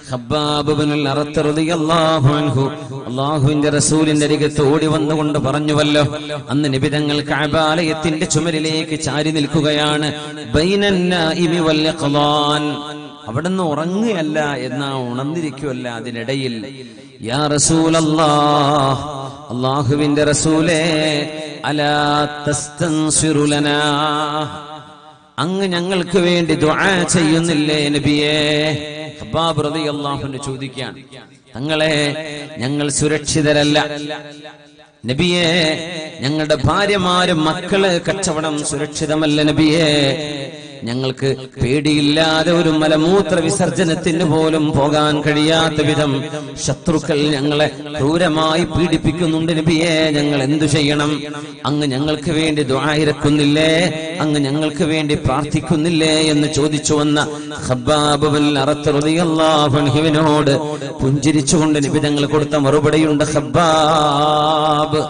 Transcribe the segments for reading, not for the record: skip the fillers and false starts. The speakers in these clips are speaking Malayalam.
ഖബ്ബാബ് ഇബ്നുൽ അറത്ത് റളിയല്ലാഹു അൻഹു അല്ലാഹുവിന്റെ റസൂലിന്റെ അരികത്ത് ഓടി വന്നുകൊണ്ട് പറഞ്ഞുവല്ലോ, അന്ന് നബി തങ്ങൾ കഅബാലയത്തിന്റെ ചുമരിലേക്ക് ചാരി നിൽക്കുകയാണ്. ബൈനൻ നാഇമി വൽ യഖ്ളാൻ, അവിടുന്ന് ഉറങ്ങുകയല്ല എന്നാ ഉണർന്നിരിക്കുകയല്ല, അതിനിടയിൽ യാ റസൂലല്ലാഹ്, അല്ലാഹുവിന്റെ റസൂലേ, അലാ തസ്തൻസിറു ലനാ, അങ്ങ് ഞങ്ങൾക്ക് വേണ്ടി ദുആ ചെയ്യുന്നില്ലേ നബിയേ? ഖബ്ബാബ് റളിയല്ലാഹു അൻഹു ചോദിക്കുകയാണ്, തങ്ങളെ ഞങ്ങൾ സുരക്ഷിതരല്ല നബിയേ, ഞങ്ങളുടെ ഭാര്യമാരും മക്കള് കച്ചവടം സുരക്ഷിതമല്ല നബിയേ, ഞങ്ങൾക്ക് പേടിയില്ലാതെ ഒരു മലമൂത്ര വിസർജനത്തിന് പോലും പോകാൻ കഴിയാത്ത വിധം ശത്രുക്കൾ ഞങ്ങളെ ക്രൂരമായി പീഡിപ്പിക്കുന്നുണ്ട് നബിയേ, ഞങ്ങൾ എന്തു ചെയ്യണം? അങ്ങ് ഞങ്ങൾക്ക് വേണ്ടി ദുആ ഇറക്കുന്നില്ലേ? അങ്ങ് ഞങ്ങൾക്ക് വേണ്ടി പ്രാർത്ഥിക്കുന്നില്ലേ എന്ന് ചോദിച്ചു വന്ന ഖബ്ബാബ് ഇബ്നുൽ അറത്ത് റളിയല്ലാഹു അൻഹുവിനോട് പുഞ്ചിരിച്ചുകൊണ്ട് നബി തങ്ങൾ കൊടുത്ത മറുപടിയുണ്ട്, ഖബ്ബാബ്,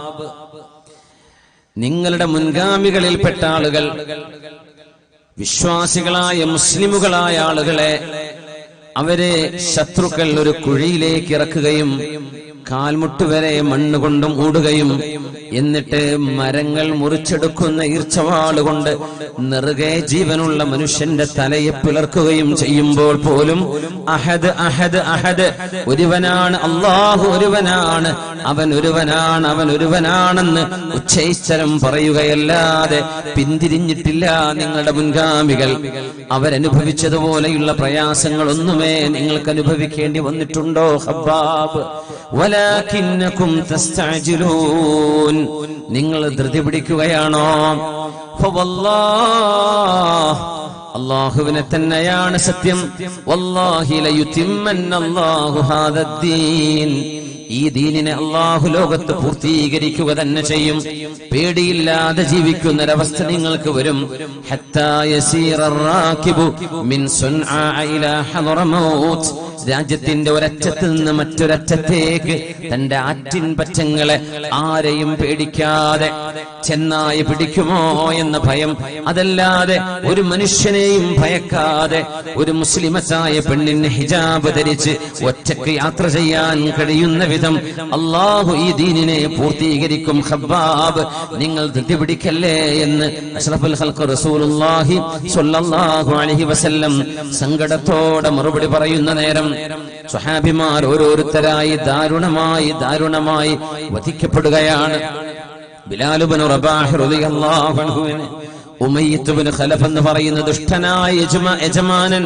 നിങ്ങളുടെ മുൻഗാമികളിൽപ്പെട്ട ആളുകൾ, വിശ്വാസികളായ മുസ്ലിമുകളായ ആളുകളെ അവരെ ശത്രുക്കൾ ഒരു കുഴിയിലേക്ക് ഇറക്കുകയും കാൽമുട്ടുവരെ മണ്ണ് കൊണ്ട് മൂടുകയും എന്നിട്ട് മരങ്ങൾ മുറിച്ചെടുക്കുന്ന ഈർച്ചവാളുകൊണ്ട് നെറുകെ ജീവനുള്ള മനുഷ്യന്റെ തലയെ പിളർക്കുകയും ചെയ്യുമ്പോൾ പോലും അഹദ് അഹദ് അഹദ്, ഒരുവനാണ് അല്ലാഹു, ഒരുവനാണ് അവൻ, ഒരുവനാണ് അവൻ, ഒരുവനാണെന്ന് ഉച്ചൈസ്തരം പറയുകയല്ലാതെ പിന്തിരിഞ്ഞിട്ടില്ല നിങ്ങളുടെ മുൻഗാമികൾ. അവരനുഭവിച്ചതുപോലെയുള്ള പ്രയാസങ്ങളൊന്നുമേ നിങ്ങൾക്ക് അനുഭവിക്കേണ്ടി വന്നിട്ടുണ്ടോ ഖബ്ബാബ്? വലാകിന്നകും തസ്തഅജിലൂൻ, നിങ്ങൾ ധൃതി പിടിക്കുകയാണോ? ഫവല്ലാഹ്, അല്ലാഹുവിനെ തന്നെയാണ് സത്യം, വല്ലാഹി ലയുതിമ്മന്നല്ലാഹു ഹാദദ്ദീൻ, ഈ ദീനിനെ അല്ലാഹു ലോകത്ത് പൂർത്തീകരിക്കുക തന്നെ ചെയ്യും. പേടിയില്ലാതെ ജീവിക്കുന്നൊരവസ്ഥ നിങ്ങൾക്ക് വരും. ഹത്താ യസീറർ റാകിബു മിൻ സുൻആ ഇലാ ഹദറമൗത്ത്, രാജ്യത്തിന്റെ ഒരറ്റത്ത് നിന്ന് മറ്റൊരറ്റത്തേക്ക് തന്റെ ആറ്റിൻ പറ്റങ്ങളെ ആരെയും പേടിക്കാതെ ചെന്നായി പിടിക്കുമോ എന്ന ഭയം, അതല്ലാതെ ഒരു മനുഷ്യനെയും ഭയക്കാതെ ഒരു മുസ്ലിമത്തായ പെണ്ണിന് ഹിജാബ് ധരിച്ച് ഒറ്റയ്ക്ക് യാത്ര ചെയ്യാൻ കഴിയുന്ന വിധം അല്ലാഹു ഈ ദീനിനെ പൂർത്തീകരിക്കും. ഖബ്ബാബ്, നിങ്ങൾ ധൃതി പിടിക്കല്ലേ എന്ന് അഷ്റഫുൽ ഖൽഖ് റസൂലുള്ളാഹി സ്വല്ലല്ലാഹു അലൈഹി വസല്ലം സങ്കടത്തോടെ മറുപടി പറയുന്ന നേരം സ്വഹാബിമാർ ഓരോരുത്തരായി ദാരുണമായി വധിക്കപ്പെടുകയാണ്. ബിലാൽ ഇബ്നു റബാഹ് റളിയല്ലാഹു അൻഹുവിനെ ഉമയ്യത്ത് ഇബ്നു ഖലഫ് എന്ന് പറയുന്ന ദുഷ്ടനായ യജമാനൻ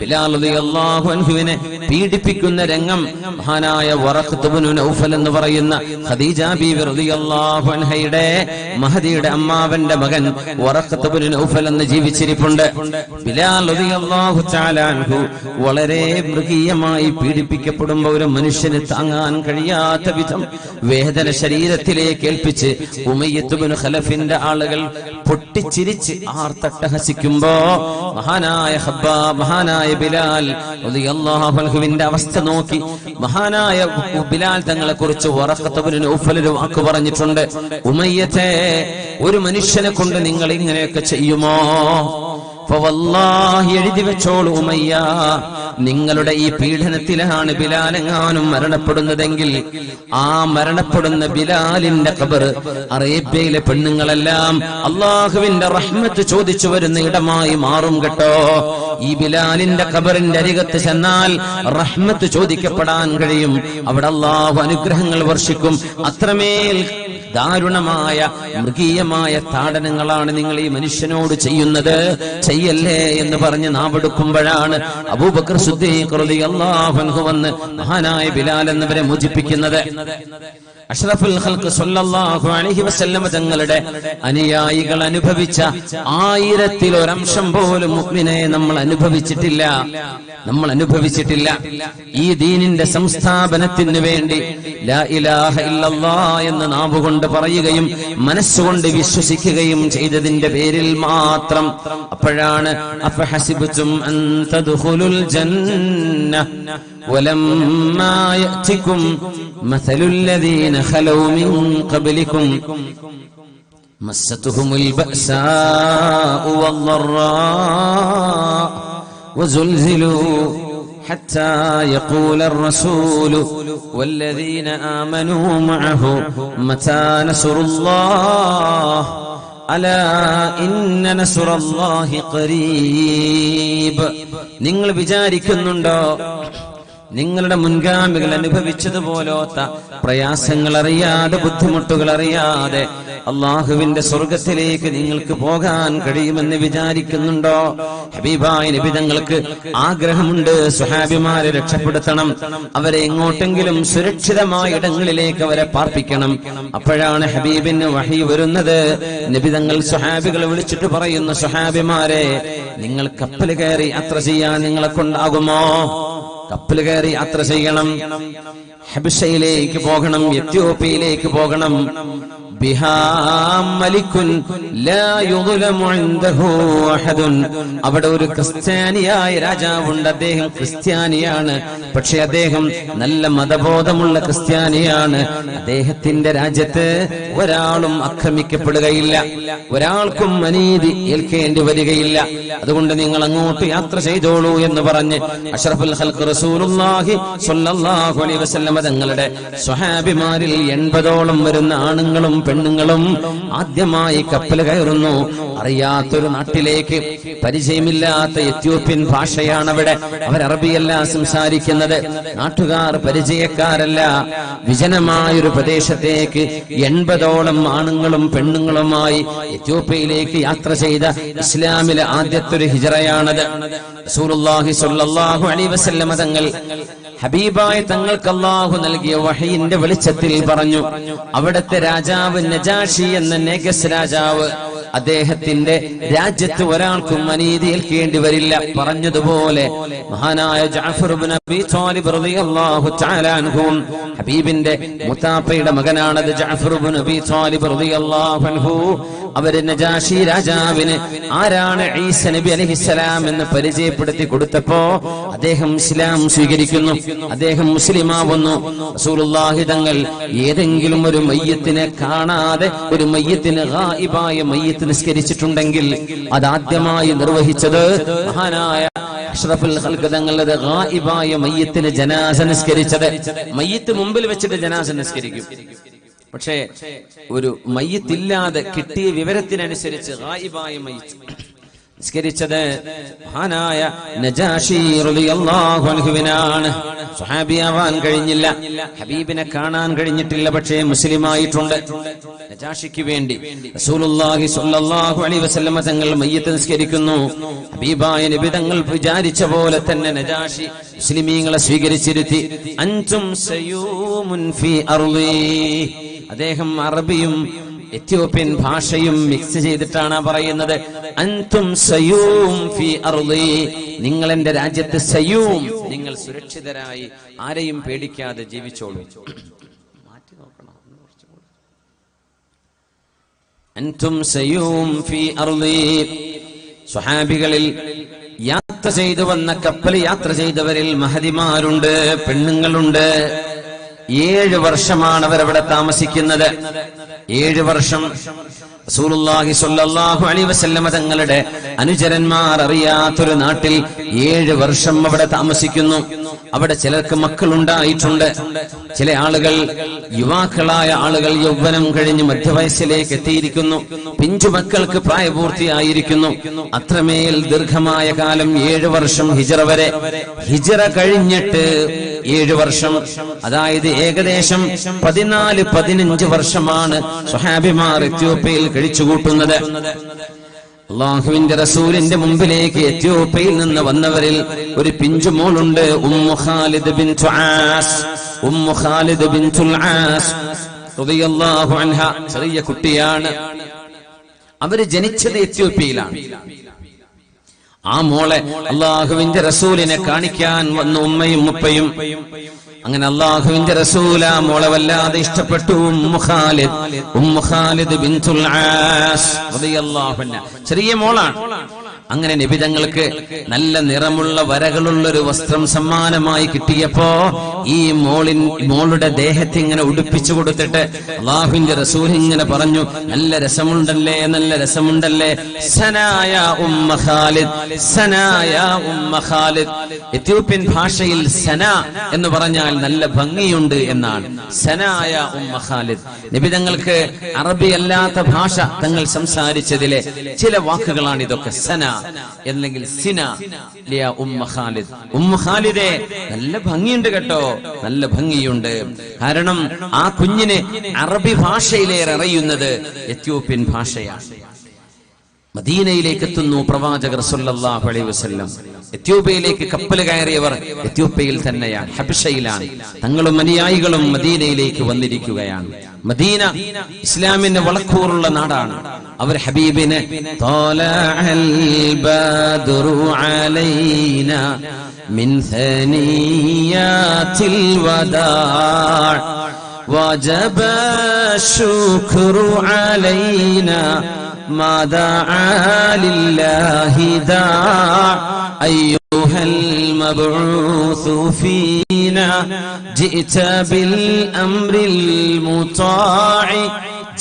ബിലാൽ റളിയല്ലാഹു അൻഹുവിനെ പീഡിപ്പിക്കുന്ന രംഗം മഹാനായ വറഖത്ത് ഇബ്നു നൗഫൽ എന്ന് പറയുന്ന ഖദീജ ബീവി റളിയല്ലാഹു അൻഹയുടെ മഹദിയുടെ അമ്മാവന്റെ മകൻ വറഖത്ത് ഇബ്നു നൗഫൽ എന്ന് ജീവിച്ചിരിപ്പുണ്ട്. ബിലാൽ റളിയല്ലാഹു തആല അൻഹു വളരെ മൃഗീയമായി പീഡിപ്പിക്കപ്പെടുമ്പോൾ ഒരു മനുഷ്യന് താങ്ങാൻ കഴിയാത്ത വിധം വേദന ശരീരത്തിലേക്ക് ഏൽപ്പിച്ച് ഉമയ്യത്ത് ഇബ്നു ഖലഫിന്റെ ആളുകൾ പൊട്ടിച്ചിരിച്ച് ആർത്തട്ടഹസിക്കുമ്പോ മഹാനായ ബിലാൽ റളിയല്ലാഹു അൻഹുവിന്റെ അവസ്ഥ നോക്കി മഹാനായ ബിലാൽ തങ്ങളെ കുറിച്ച് വറഖത്ത് ഇബ്നു നൗഫൽ ഒരു വാക്ക് പറഞ്ഞിട്ടുണ്ട്, ഉമയ്യത്തെ, ഒരു മനുഷ്യനെ കൊണ്ട് നിങ്ങൾ ഇങ്ങനെയൊക്കെ ചെയ്യുമോ? ഫവല്ലാഹി, എഴുതി വെച്ചോളൂ ഉമയ്യ, നിങ്ങളുടെ ഈ പീഡനത്തിലാണ് ബിലാലെങ്ങാനും മരണപ്പെടുന്നതെങ്കിൽ ആ മരണപ്പെടുന്ന ബിലാലിന്റെ ഖബർ അറേബ്യയിലെ പെണ്ണുങ്ങളെല്ലാം അല്ലാഹുവിന്റെ റഹ്മത്ത് ചോദിച്ചു വരുന്ന ഇടമായി മാറും കേട്ടോ. ഈ ബിലാലിന്റെ ഖബറിന്റെ അരികത്ത് ചെന്നാൽ റഹ്മത്ത് ചോദിക്കപ്പെടാൻ കഴിയും. അവിടെ അല്ലാഹു അനുഗ്രഹങ്ങൾ വർഷിക്കും. അത്രമേൽ ദാരുണമായ മൃഗീയമായ താടനങ്ങളാണ് നിങ്ങൾ ഈ മനുഷ്യനോട് ചെയ്യുന്നത്, ചെയ്യല്ലേ എന്ന് പറഞ്ഞ് നാവെടുക്കുമ്പോഴാണ് അബൂബക്കർ സിദ്ദീഖ് റളിയല്ലാഹു അൻഹു വന്ന് മഹാനായ ബിലാൽ എന്നവരെ മോചിപ്പിക്കുന്നത്. അഷ്റഫുൽ ഖൽഖ് സ്വല്ലല്ലാഹു അലൈഹി വസല്ലം തങ്ങളുടെ അനുയായികൾ അനുഭവിച്ച 1000-ൽ-1 പോലും മുഅ്മിനെ നമ്മൾ അനുഭവിച്ചിട്ടില്ല. ഈ ദീനിന്റെ സംസ്ഥാപനത്തിന് വേണ്ടി ലാ ഇലാഹ ഇല്ലല്ലാഹ് എന്ന് നാവുകൊണ്ട് പറയുകയും മനസ്സുകൊണ്ട് വിശ്വസിക്കുകയും ചെയ്തതിന്റെ പേരിൽ മാത്രം. അപ്പോഴാണ് അഫഹസിബ്തും അൻ തദ്ഖുലുൽ ജന്ന വലമ്മാ യഅതികും മസലുൽ ലദീന ഖലൗ മിൻ ഖബ്ലികും മസ്സതുഹുമുൽ ബഅസാഉ വദ്ദറാ വസുൽസിലൂ حتى يقول الرسول والذين آمنوا معه متى نصر الله ألا إن نصر الله قريب. നിങ്ങൾ വിചാരിക്കുന്നുണ്ടോ നിങ്ങളുടെ മുൻഗാമികൾ അനുഭവിച്ചതുപോലത്ത പ്രയാസങ്ങൾ അറിയാതെ ബുദ്ധിമുട്ടുകൾ അറിയാതെ അള്ളാഹുവിന്റെ സ്വർഗത്തിലേക്ക് നിങ്ങൾക്ക് പോകാൻ കഴിയുമെന്ന് വിചാരിക്കുന്നുണ്ടോ? ഹബീബായ നബി തങ്ങൾക്ക് ആഗ്രഹമുണ്ട് സ്വഹാബിമാരെ രക്ഷപ്പെടുത്തണം, അവരെ എങ്ങോട്ടെങ്കിലും സുരക്ഷിതമായ ഇടങ്ങളിലേക്ക് അവരെ പാർപ്പിക്കണം. അപ്പോഴാണ് ഹബീബിന് വഹി വരുന്നത്. നബി തങ്ങൾ സ്വഹാബികളെ വിളിച്ചിട്ട് പറയുന്നു, സ്വഹാബിമാരെ, നിങ്ങൾ കപ്പൽ കയറി യാത്ര ചെയ്യാൻ നിങ്ങളെ കൊണ്ടാകുമോ? കപ്പൽ കയറി യാത്ര ചെയ്യണം, ഹബശയിലേക്ക് പോകണം, എത്യോപ്യയിലേക്ക് പോകണം. ബിഹാ മലിക്കുൻ ലാ യുദ്ലമു ഇൻദഹു അഹദുൻ. അവിടെ ഒരു ക്രിസ്ത്യാനിയായ രാജാവുണ്ട്. അദ്ദേഹം ക്രിസ്ത്യാനിയാണ്, പക്ഷെ അദ്ദേഹം നല്ല മതബോധമുള്ള ക്രിസ്ത്യാനിയാണ്. അദ്ദേഹത്തിന്റെ രാജ്യത്ത് ഒരാളും ആക്രമിക്കപ്പെടുകയില്ല, ഒരാൾക്കും അനീതി ഏൽക്കേണ്ടി വരികയില്ല. അതുകൊണ്ട് നിങ്ങൾ അങ്ങോട്ട് യാത്ര ചെയ്തോളൂ എന്ന് പറഞ്ഞ് അഷ്റഫുൽ ഖൽഖ് റസൂലുള്ളാഹി സ്വല്ലല്ലാഹു അലൈഹി വസല്ലം തങ്ങളുടെ സ്വഹാബിമാരിൽ 80ഓളം വരുന്ന ആണുങ്ങളും പെണ്ണുങ്ങളും ആദ്യമായി കപ്പൽ കയറുന്നു. അറിയാത്തൊരു നാട്ടിലേക്ക്, പരിചയമില്ലാത്ത എത്യോപ്യൻ ഭാഷയാണ് അവിടെ. അവർ അറബിയല്ല സംസാരിക്കുന്നത്, നാട്ടുകാർ പരിചയക്കാരല്ല. വിജനമായൊരു പ്രദേശത്തേക്ക് 80ഓളം ആണുങ്ങളും പെണ്ണുങ്ങളുമായി എത്യോപ്യയിലേക്ക് യാത്ര ചെയ്ത ഇസ്ലാമിലെ ആദ്യത്തെ ഒരു ഹിജറയാണത്. റസൂലുള്ളാഹി സ്വല്ലല്ലാഹു അലൈഹി വസല്ലം തങ്ങൾ ഹബീബായ തങ്ങൾക്ക് അല്ലാഹു നൽകിയ വഹയിന്റെ വെളിച്ചത്തിൽ പറഞ്ഞു, അവിടുത്തെ രാജാവ് നജാഷി എന്ന നെഗസ് രാജാവ്, അദ്ദേഹത്തിന്റെ രാജ്യത്ത് ഒരാൾക്കും അനീതി ഏൽക്കേണ്ടി വരില്ല. പറഞ്ഞതുപോലെ മഹാനായ ജഅഫർ ഇബ്നു അബീ ത്വാലിബ് റളിയല്ലാഹു തആല അൻഹു, ഹബീബിന്റെ മുതാപ്പയുടെ മകനാണത് ജഅഫർ ഇബ്നു അബീ ത്വാലിബ് റളിയല്ലാഹു അൻഹു. അവര് നജാഷി രാജാവിന് ആരാണ് ഈസ നബി അലൈഹിസ്സലാം എന്ന് പരിചയപ്പെടുത്തി കൊടുത്തപ്പോ അദ്ദേഹം ഇസ്ലാം സ്വീകരിക്കുന്നു, അദ്ദേഹം മുസ്ലിമാവുന്നു. റസൂലുള്ളാഹി തങ്ങൾ ഏതെങ്കിലും ഒരു മയ്യത്തിനെ കാണാതെ, ഒരു മയ്യത്തിന് ഗായിബായ മയ്യത്ത് നിസ്കരിച്ചിട്ടുണ്ടെങ്കിൽ അതാദ്യമായി നിർവഹിച്ചത് മഹാനായ അഷ്റഫുൽ ഖൽഖ് തങ്ങളുടെ ഗായിബായ മയ്യത്തിന് ജനാസ നിസ്കരിച്ചത്. മയ്യത്ത് മുമ്പിൽ വെച്ചിട്ട് ജനാസ നിസ്കരിക്കും, പക്ഷേ ഒരു മയ്യത്തില്ലാതെ കിട്ടിയ വിവരത്തിനനുസരിച്ച് ഗായിബായ മയ്യത്ത് നിസ്കരിച്ചത് മഹാനായ നജാഷി റളിയല്ലാഹു അൻഹുവിനാണ്. സ്വഹാബിയാവാൻ കഴിഞ്ഞില്ല, ഹബീബിനെ കാണാൻ കഴിഞ്ഞിട്ടില്ല, പക്ഷേ മുസ്ലിമായിട്ടുണ്ട്. നജാഷിക്ക് വേണ്ടി റസൂലുള്ളാഹി സ്വല്ലല്ലാഹു അലൈഹി വസല്ലം തങ്ങൾ മയ്യത്ത് നിസ്കരിക്കുന്നു. ഹബീബായ നബി തങ്ങൾ വിചാരിച്ച പോലെ തന്നെ നജാഷി മുസ്ലിമീങ്ങളെ സ്വീകരിച്ചിരുത്തി. അൻതും സയൂമുൻ ഫീ അർളി. അദ്ദേഹം അറബിയും എത്യോപ്യൻ ഭാഷയും മിക്സ് ചെയ്തിട്ടാണ് പറയുന്നത്. അൻതും സയൂം ഫീ അർളി. നിങ്ങൾ എന്റെ രാജ്യത്ത് സയൂം, നിങ്ങൾ സുരക്ഷിതരായി ആരെയും പേടിക്കാതെ ജീവിച്ചോളൂ. മാറ്റി നോക്കണം. അൻതും സയൂം ഫീ അർളി. സ്വഹാബികളിൽ യാത്ര ചെയ്തു വന്ന, കപ്പൽ യാത്ര ചെയ്തവരിൽ മഹദിമാരുണ്ട്, പെണ്ണുങ്ങളുണ്ട്. 7 വർഷമാണ് അവരവിടെ താമസിക്കുന്നത്. 7 വർഷം റസൂലുള്ളാഹി സ്വല്ലല്ലാഹു അലൈഹി വസല്ലം തങ്ങളുടെ അനുചരന്മാർ അറിയാത്തൊരു നാട്ടിൽ 7 വർഷം അവിടെ താമസിക്കുന്നു. അവിടെ ചിലർക്ക് മക്കളുണ്ടായിട്ടുണ്ട്, ചില ആളുകൾ, യുവാക്കളായ ആളുകൾ യൗവനം കഴിഞ്ഞ് മധ്യവയസ്സിലേക്ക് എത്തിയിരിക്കുന്നു, പിഞ്ചുമക്കൾക്ക് പ്രായപൂർത്തിയായിരിക്കുന്നു. അത്രമേൽ ദീർഘമായ കാലം 7 വർഷം ഹിജറ വരെ. ഹിജറ കഴിഞ്ഞിട്ട് 7 വർഷം, അതായത് ഏകദേശം 14-15 വർഷമാണ് സ്വഹാബിമാർ എത്യോപ്യയിൽ കഴിച്ചുകൂട്ടുന്നത്. അല്ലാഹുവിന്റെ റസൂലിന്റെ മുമ്പിലേക്ക് എത്യോപ്യയിൽ നിന്ന് വന്നവരിൽ ഒരു പിഞ്ചുമോളുണ്ട്, Umm Khalid ബിൻതു as. Umm Khalid ബിൻതുൽ as റളിയല്ലാഹു അൻഹ ചെറിയ കുട്ടിയാണ്. അവര് ജനിച്ചത് എത്യോപ്യയിലാണ്. ആ മോളെ അല്ലാഹുവിന്റെ റസൂലിനെ കാണിക്കാൻ വന്ന ഉമ്മയും ഉപ്പയും. അങ്ങനെ അല്ലാഹുവിന്റെ റസൂൽ ആ മോളെ വല്ലാതെ ഇഷ്ടപ്പെട്ടു. ഉമ്മു ഖാലിദ് ബിൻതുൽ ആസ് റളിയല്ലാഹു അൻഹ ചെറിയ മോളാണ്. അങ്ങനെ നബി തങ്ങൾക്ക് നല്ല നിറമുള്ള വരകളുള്ളൊരു വസ്ത്രം സമ്മാനമായി കിട്ടിയപ്പോ ഈ മോളുടെ ദേഹത്തെ ഇങ്ങനെ ഉടുപ്പിച്ചു കൊടുത്തിട്ട് അല്ലാഹുവിന്റെ റസൂൽ ഇങ്ങനെ പറഞ്ഞു, നല്ല രസമുണ്ടല്ലേ, നല്ല രസമുണ്ടല്ലേ. സനായ ഉമ്മ ഖാലിദ്, സനായ ഉമ്മ ഖാലിദ്. എത്യോപ്യൻ ഭാഷയിൽ സന എന്ന് പറഞ്ഞാൽ നല്ല ഭംഗിയുണ്ട് എന്നാണ്. സനായ ഉമ്മ ഖാലിദ്. നബി തങ്ങൾക്ക് അറബി അല്ലാത്ത ഭാഷ തങ്ങൾ സംസാരിച്ചതിലെ ചില വാക്കുകളാണ് ഇതൊക്കെ. സന അല്ലെങ്കിൽ സിന ലിയ ഉമ്മ ഖാലിദ്. ഉമ്മ ഖാലിദേ, നല്ല ഭംഗിയുണ്ട് കേട്ടോ, നല്ല ഭംഗിയുണ്ട്. കാരണം ആ കുഞ്ഞിന് അറബി ഭാഷയിലേറെ അറിയുന്നത് എത്യോപ്യൻ ഭാഷയാണ്. മദീനയിലേക്ക് എത്തുന്നു പ്രവാചകർ സല്ലല്ലാഹു അലൈഹി വസല്ലം. എത്യോപ്യയിലേക്ക് കപ്പൽ കയറിയവർ എത്യോപ്യയിൽ തന്നെയാണ്, ഹബശയിലാണ്. തങ്ങളും അനുയായികളും മദീനയിലേക്ക് വന്നിരിക്കുകയാണ്. മദീന ഇസ്ലാമിന്റെ വളക്കൂറുള്ള നാടാണ്. അവർ ഹബീബിനെ ത്വലഅൽ ബദ്റു അലൈന മിൻ സനിയാത്തിൽ വദാ വജബ ശുക്റു അലൈന ما دعا لله داع أيها المبعوث فينا جئت بالأمر المطاع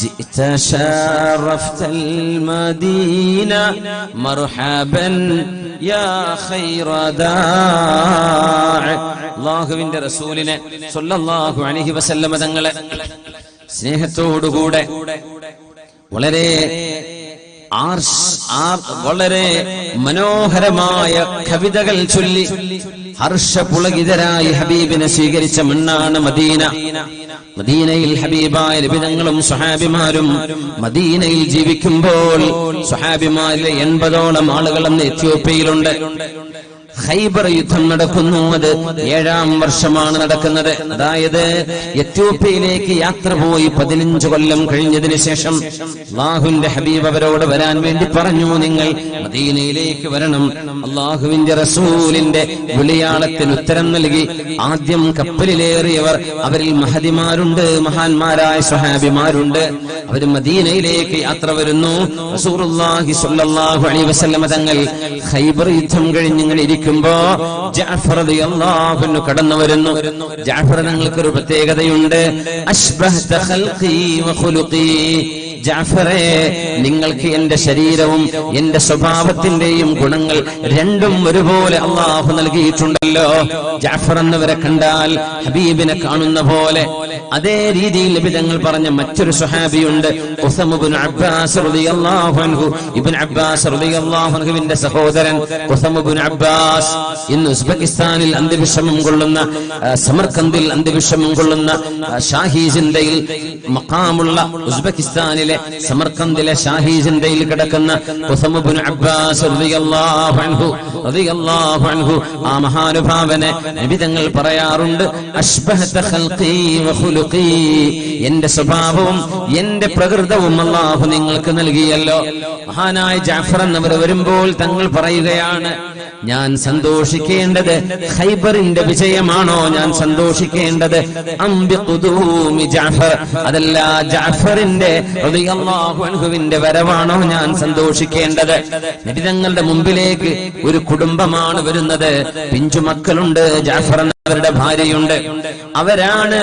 جئت شرفت المدينة مرحبا يا خير داع. അല്ലാഹുവിന്റെ റസൂലിനെ സ്വല്ലല്ലാഹു അലൈഹി വസല്ലം തങ്ങളെ സ്നേഹത്തോടുകൂടെ വളരെ വളരെ മനോഹരമായ കവിതകൾ ചൊല്ലി ഹർഷപുളകിതരായി ഹബീബിനെ സ്വീകരിച്ച മണ്ണാണ് മദീന. മദീനയിൽ ഹബീബായ നബിതങ്ങളും സ്വഹാബിമാരും മദീനയിൽ ജീവിക്കുമ്പോൾ സ്വഹാബിമാരിലെ 80ഓളം ആളുകൾ അന്ന് എത്യോപ്യയിലുണ്ട്. ഖൈബർ യുദ്ധം നടക്കുന്നു. അത് 7ാം വർഷമാണ് നടക്കുന്നത്. അതായത് എത്യോപ്യയിലേക്ക് യാത്ര പോയി 15 കൊല്ലം കഴിഞ്ഞതിന് ശേഷം അല്ലാഹുവിന്റെ ഹബീബ് അവരോട് വരാൻ വേണ്ടി പറഞ്ഞു, നിങ്ങൾ മദീനയിലേക്ക് വരണം. അല്ലാഹുവിന്റെ റസൂലിന്റെ വിളിയാളത്തിന് ഉത്തരം നൽകി ആദ്യം കപ്പലിലേറിയവർ, അവരിൽ മഹദിമാരുണ്ട്, മഹാന്മാരായ സ്വഹാബിമാരുണ്ട്. അവർ മദീനയിലേക്ക് യാത്ര വരുന്നു. റസൂലുള്ളാഹി സ്വല്ലല്ലാഹു അലൈഹി വസല്ലം തങ്ങൾ ഖൈബർ യുദ്ധം കഴിഞ്ഞിങ്ങനെ ഇരിക്കുമ്പോ ജഅഫർ റളിയല്ലാഹു അൻഹു കടന്നു വരുന്നു. ജഅഫർ തങ്ങൾക്കൊരു പ്രത്യേകതയുണ്ട്. അശ്ബഹത ഖൽഖി വഖുലുഖി. ജഅഫറേ, നിങ്ങൾക്ക് എന്റെ ശരീരവും എന്റെ സ്വഭാവത്തിന്റെയും ഗുണങ്ങൾ രണ്ടും ഒരുപോലെ അല്ലാഹു നൽകിയിട്ടുണ്ടല്ലോ. ജഅഫർ എന്നവരെ കണ്ടാൽ ഹബീബിനെ കാണുന്ന പോലെ അതേ രീതിയിൽ നബി തങ്ങൾ പറഞ്ഞ മറ്റൊരു സ്വഹാബിയുണ്ട്, ഉസമ ഇബ്നു അബ്ബാസ് റളിയല്ലാഹു അൻഹു. ഇബ്നു അബ്ബാസ് റളിയല്ലാഹു അൻഹുവിന്റെ സഹോദരൻ ഉസമ ഇബ്നു അബ്ബാസ് ഇന്ന് ഉസ്ബെക്കിസ്ഥാനിൽ അന്ത്യവിശ്രമം കൊള്ളുന്ന, സമർക്കന്ദിൽ അന്ത്യവിശ്രമം കൊള്ളുന്ന ഷാഹി ജിന്തയിൽ മഖാമുള്ള ഉസ്ബെക്കിസ്ഥാനിലെ സമർക്കന്ദിലെ ഷാഹി ജിന്തയിൽ കിടക്കുന്ന ഉസമ ഇബ്നു അബ്ബാസ് റളിയല്ലാഹു അൻഹു ആ മഹാനുഭാവനെ നബി തങ്ങൾ പറയാറുണ്ട്, അശ്ബഹത ഖൽഖി വഖുലുഖി. എന്റെ സ്വഭാവവും എന്റെ പ്രകൃതവും അല്ലാഹു നിങ്ങൾക്ക് നൽകിയല്ലോ. മഹാനായ ജഅഫർ എന്നവർ വരുമ്പോൾ തങ്ങൾ പറയുകയാണ്, ഞാൻ സന്തോഷിക്കേണ്ടത് ഖൈബറിന്റെ വിജയമാണോ ഞാൻ സന്തോഷിക്കേണ്ടത് അംബിഖുദൂമി ജഅഫർ, അതല്ല ജഅഫറിന്റെ റളിയല്ലാഹു അൻഹുവിന്റെ വരവാണോ ഞാൻ സന്തോഷിക്കേണ്ടത്? നബി തങ്ങളുടെ മുമ്പിലേക്ക് ഒരു കുടുംബമാണ് വരുന്നത്. പിഞ്ചു മക്കളുണ്ട്, ജഅഫർ അവരുടെ ഭാര്യയുണ്ട്. അവരാണ്